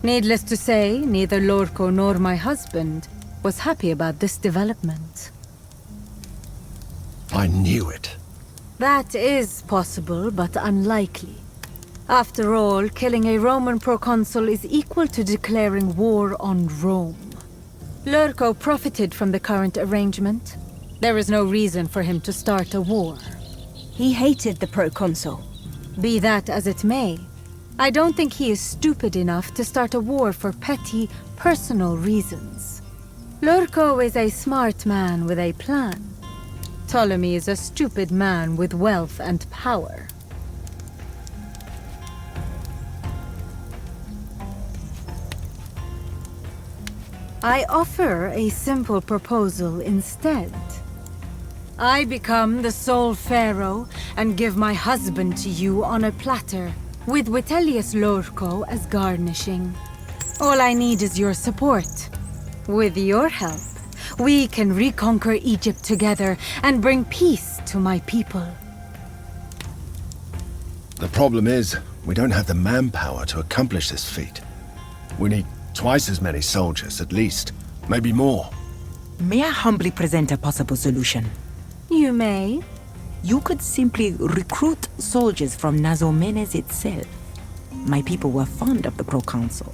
Needless to say, neither Lorco nor my husband was happy about this development. I knew it. That is possible, but unlikely. After all, killing a Roman proconsul is equal to declaring war on Rome. Lurco profited from the current arrangement. There is no reason for him to start a war. He hated the proconsul. Be that as it may, I don't think he is stupid enough to start a war for petty, personal reasons. Lurco is a smart man with a plan. Ptolemy is a stupid man with wealth and power. I offer a simple proposal instead. I become the sole pharaoh and give my husband to you on a platter, with Vitellius Lorco as garnishing. All I need is your support. With your help, we can reconquer Egypt together and bring peace to my people. The problem is, we don't have the manpower to accomplish this feat. We need twice as many soldiers, at least. Maybe more. May I humbly present a possible solution? You may. You could simply recruit soldiers from Nazomenes itself. My people were fond of the proconsul,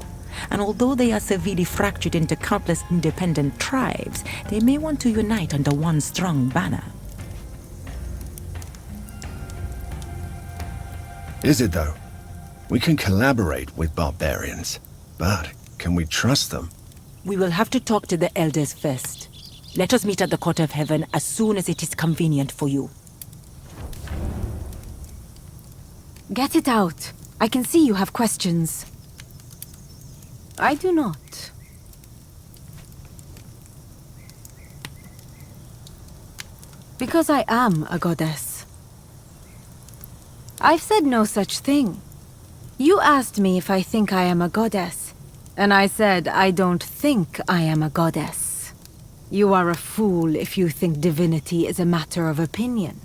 and although they are severely fractured into countless independent tribes, they may want to unite under one strong banner. Is it, though? We can collaborate with barbarians, but can we trust them? We will have to talk to the elders first. Let us meet at the Court of Heaven as soon as it is convenient for you. Get it out. I can see you have questions. I do not. Because I am a goddess. I've said no such thing. You asked me if I think I am a goddess, and I said I don't think I am a goddess. You are a fool if you think divinity is a matter of opinion.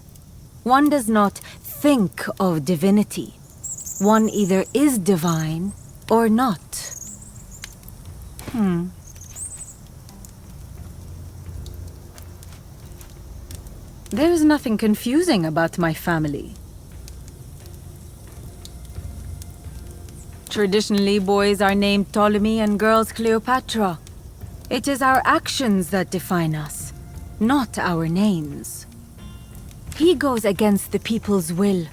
One does not think of divinity. One either is divine or not. There is nothing confusing about my family. Traditionally, boys are named Ptolemy and girls Cleopatra. It is our actions that define us, not our names. He goes against the people's will.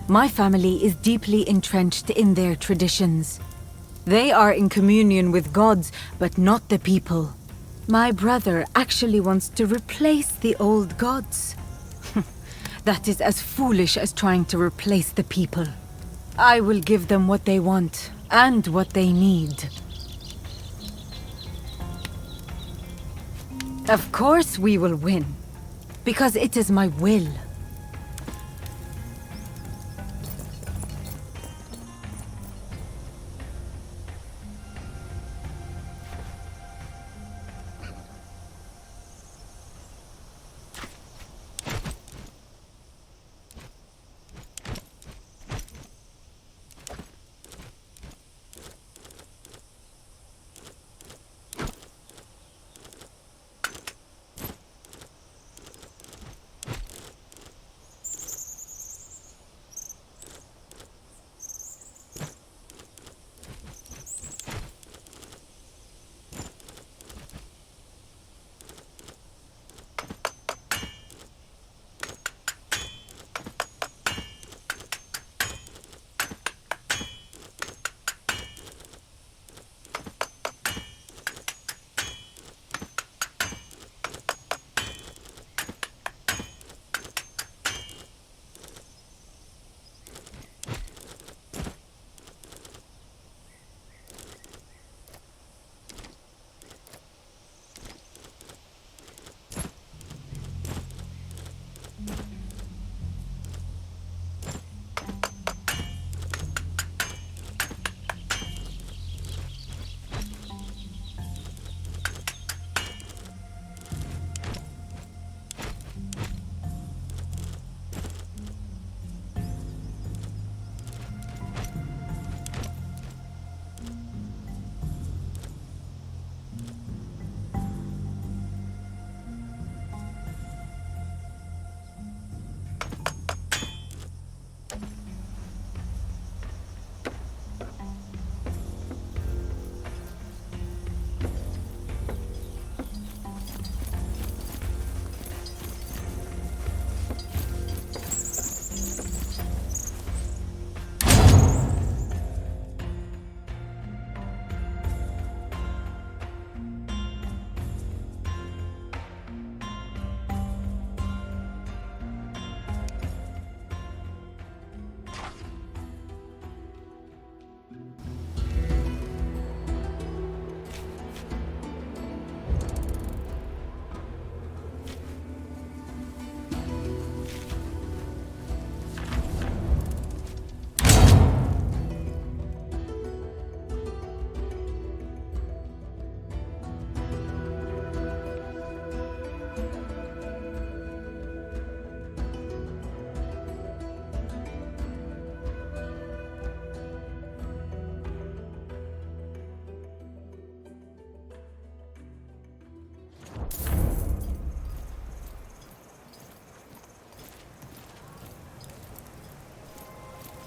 My family is deeply entrenched in their traditions. They are in communion with gods, but not the people. My brother actually wants to replace the old gods. That is as foolish as trying to replace the people. I will give them what they want, and what they need. Of course we will win, because it is my will.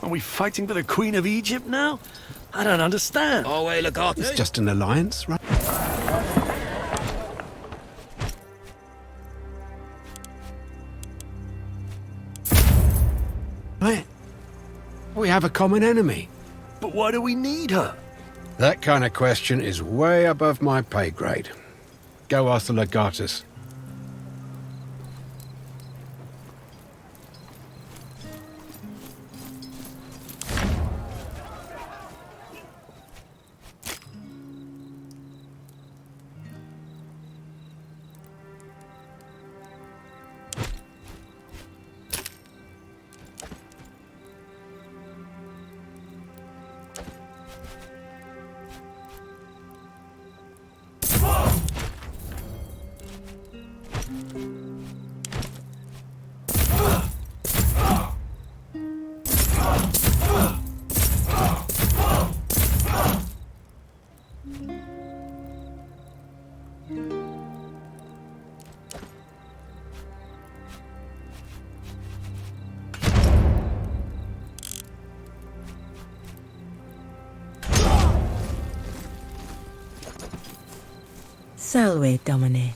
Are we fighting for the Queen of Egypt now? I don't understand. Oh, hey, Legate. It's just an alliance, right? Right. We have a common enemy. But why do we need her? That kind of question is way above my pay grade. Go ask the Legatus. Salve, Domine.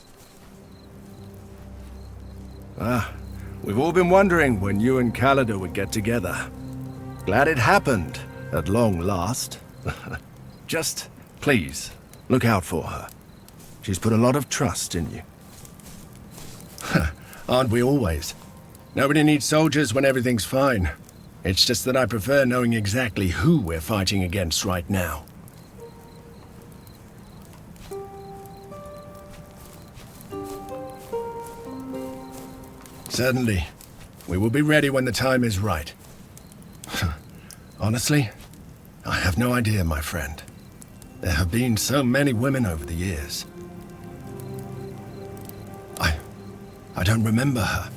We've all been wondering when you and Calida would get together. Glad it happened, at long last. Just, please, look out for her. She's put a lot of trust in you. Aren't we always? Nobody needs soldiers when everything's fine. It's just that I prefer knowing exactly who we're fighting against right now. Certainly. We will be ready when the time is right. Honestly, I have no idea, my friend. There have been so many women over the years. I don't remember her.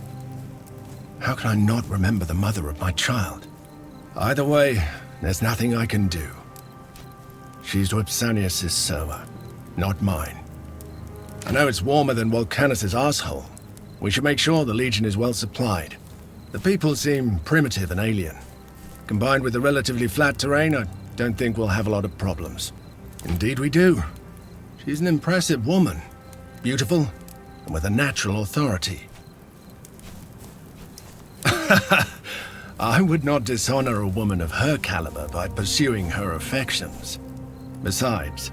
How can I not remember the mother of my child? Either way, there's nothing I can do. She's Vipsanius' server, not mine. I know it's warmer than Volcanus' asshole. We should make sure the Legion is well supplied. The people seem primitive and alien. Combined with the relatively flat terrain, I don't think we'll have a lot of problems. Indeed we do. She's an impressive woman. Beautiful, and with a natural authority. I would not dishonor a woman of her caliber by pursuing her affections. Besides,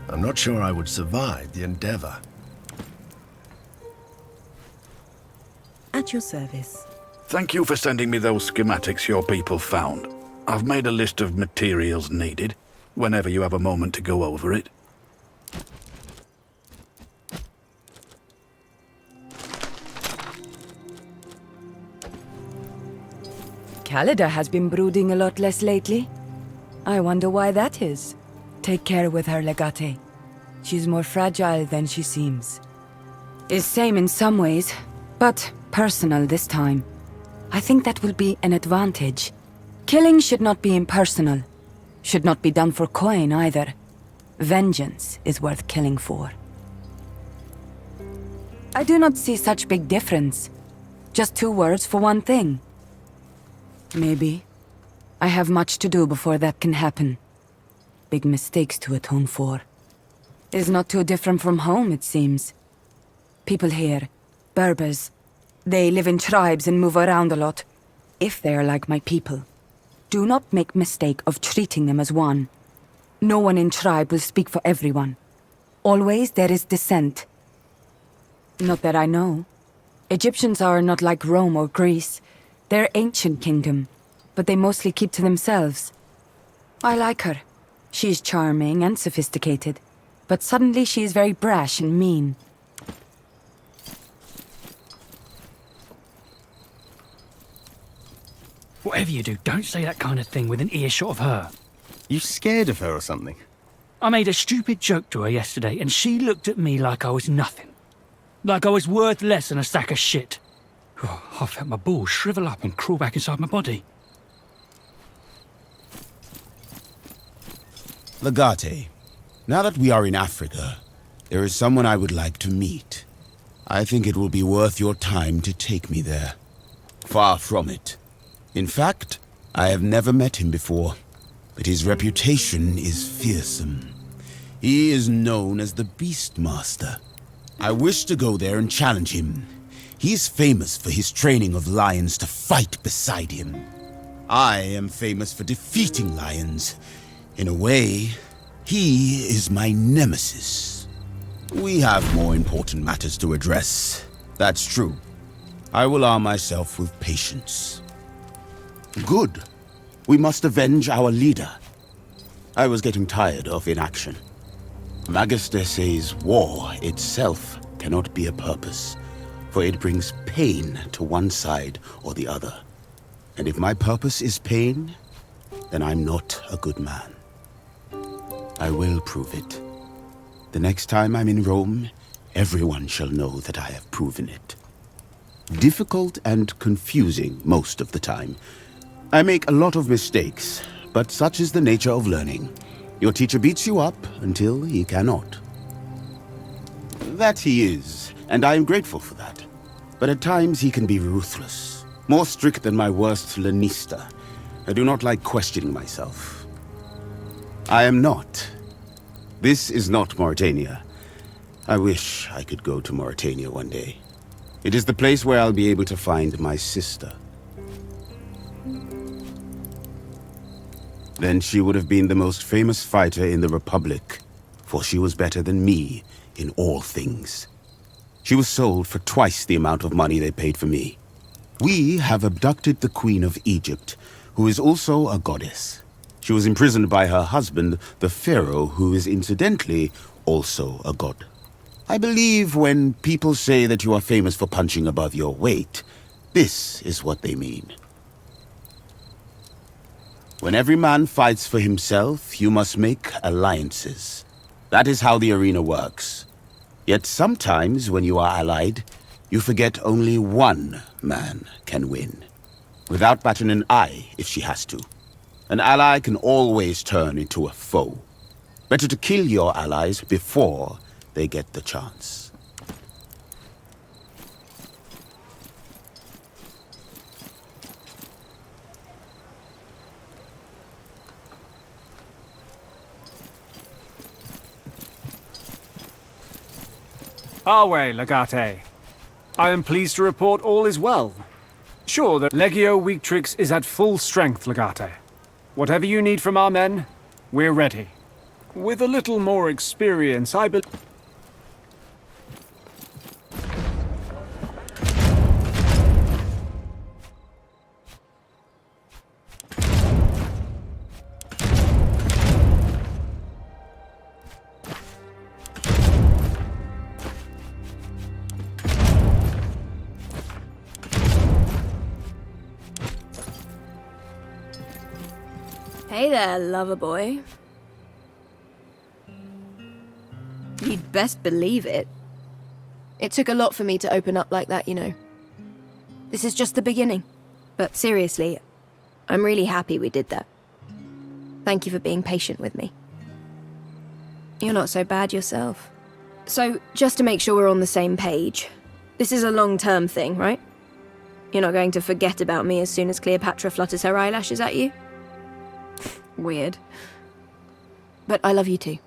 I'm not sure I would survive the endeavor. At your service. Thank you for sending me those schematics your people found. I've made a list of materials needed, whenever you have a moment to go over it. Calida has been brooding a lot less lately. I wonder why that is. Take care with her, Legate. She's more fragile than she seems. Is same in some ways, but personal this time. I think that will be an advantage. Killing should not be impersonal. Should not be done for coin either. Vengeance is worth killing for. I do not see such big difference. Just 2 words for one thing. Maybe. I have much to do before that can happen. Big mistakes to atone for. Is not too different from home, it seems. People here, Berbers, they live in tribes and move around a lot. If they are like my people, do not make mistake of treating them as one. No one in tribe will speak for everyone. Always there is dissent. Not that I know. Egyptians are not like Rome or Greece. They're ancient kingdom, but they mostly keep to themselves. I like her. She is charming and sophisticated, but suddenly she is very brash and mean. Whatever you do, don't say that kind of thing with an earshot of her. You scared of her or something? I made a stupid joke to her yesterday, and she looked at me like I was nothing. Like I was worth less than a sack of shit. Oh, I felt my balls shrivel up and crawl back inside my body. Legate, now that we are in Africa, there is someone I would like to meet. I think it will be worth your time to take me there. Far from it. In fact, I have never met him before, but his reputation is fearsome. He is known as the Beastmaster. I wish to go there and challenge him. He is famous for his training of lions to fight beside him. I am famous for defeating lions. In a way, he is my nemesis. We have more important matters to address. That's true. I will arm myself with patience. Good. We must avenge our leader. I was getting tired of inaction. Magister says war itself cannot be a purpose, for it brings pain to one side or the other. And if my purpose is pain, then I'm not a good man. I will prove it. The next time I'm in Rome, everyone shall know that I have proven it. Difficult and confusing most of the time. I make a lot of mistakes, but such is the nature of learning. Your teacher beats you up until he cannot. That he is, and I am grateful for that. But at times he can be ruthless, more strict than my worst Lanista. I do not like questioning myself. I am not. This is not Mauritania. I wish I could go to Mauritania one day. It is the place where I'll be able to find my sister. Then she would have been the most famous fighter in the Republic, for she was better than me in all things. She was sold for twice the amount of money they paid for me. We have abducted the Queen of Egypt, who is also a goddess. She was imprisoned by her husband, the Pharaoh, who is incidentally also a god. I believe when people say that you are famous for punching above your weight, this is what they mean. When every man fights for himself, you must make alliances. That is how the arena works. Yet sometimes, when you are allied, you forget only one man can win. Without batting an eye, if she has to. An ally can always turn into a foe. Better to kill your allies before they get the chance. Awe, Legate. I am pleased to report all is well. Sure that Legio Weaktrix is at full strength, Legate. Whatever you need from our men, we're ready. With a little more experience, I believe... Hey there, lover boy. You'd best believe it. It took a lot for me to open up like that, you know. This is just the beginning. But seriously, I'm really happy we did that. Thank you for being patient with me. You're not so bad yourself. So, just to make sure we're on the same page, this is a long-term thing, right? You're not going to forget about me as soon as Cleopatra flutters her eyelashes at you? Weird. But I love you too.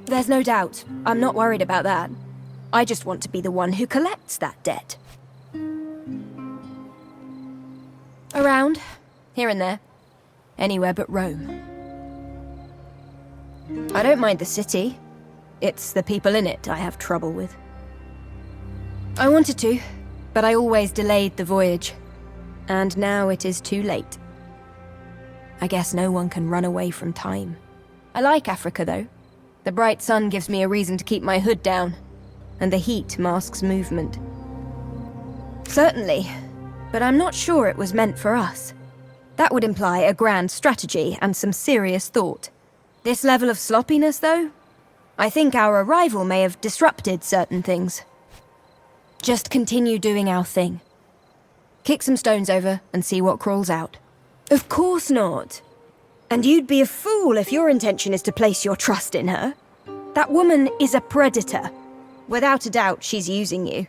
There's no doubt. I'm not worried about that. I just want to be the one who collects that debt. Around, here and there. Anywhere but Rome. I don't mind the city. It's the people in it I have trouble with. I wanted to, but I always delayed the voyage. And now it is too late. I guess no one can run away from time. I like Africa, though. The bright sun gives me a reason to keep my hood down, and the heat masks movement. Certainly, but I'm not sure it was meant for us. That would imply a grand strategy and some serious thought. This level of sloppiness, though? I think our arrival may have disrupted certain things. Just continue doing our thing. Kick some stones over and see what crawls out. Of course not. And you'd be a fool if your intention is to place your trust in her. That woman is a predator. Without a doubt, she's using you.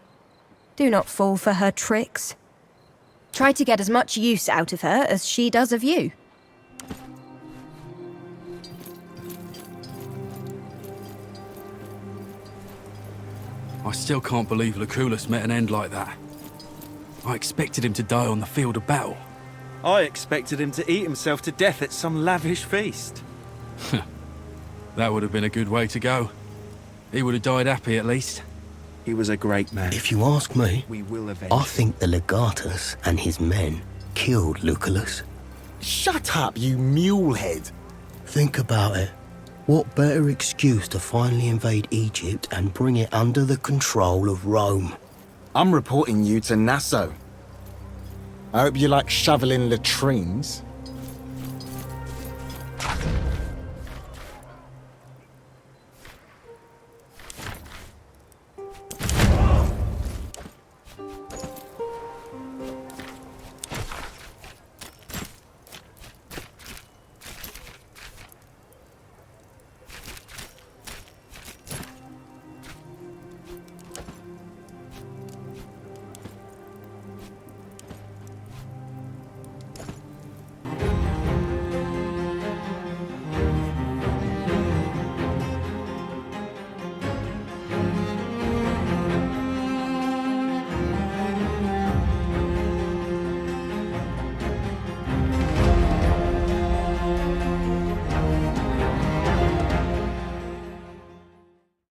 Do not fall for her tricks. Try to get as much use out of her as she does of you. I still can't believe Lucullus met an end like that. I expected him to die on the field of battle. I expected him to eat himself to death at some lavish feast. That would have been a good way to go. He would have died happy at least. He was a great man. If you ask me, We will avenge I think the legatus and his men killed Lucullus. Shut up, you mulehead. Think about it. What better excuse to finally invade Egypt and bring it under the control of Rome? I'm reporting you to Nassau. I hope you like shoveling latrines.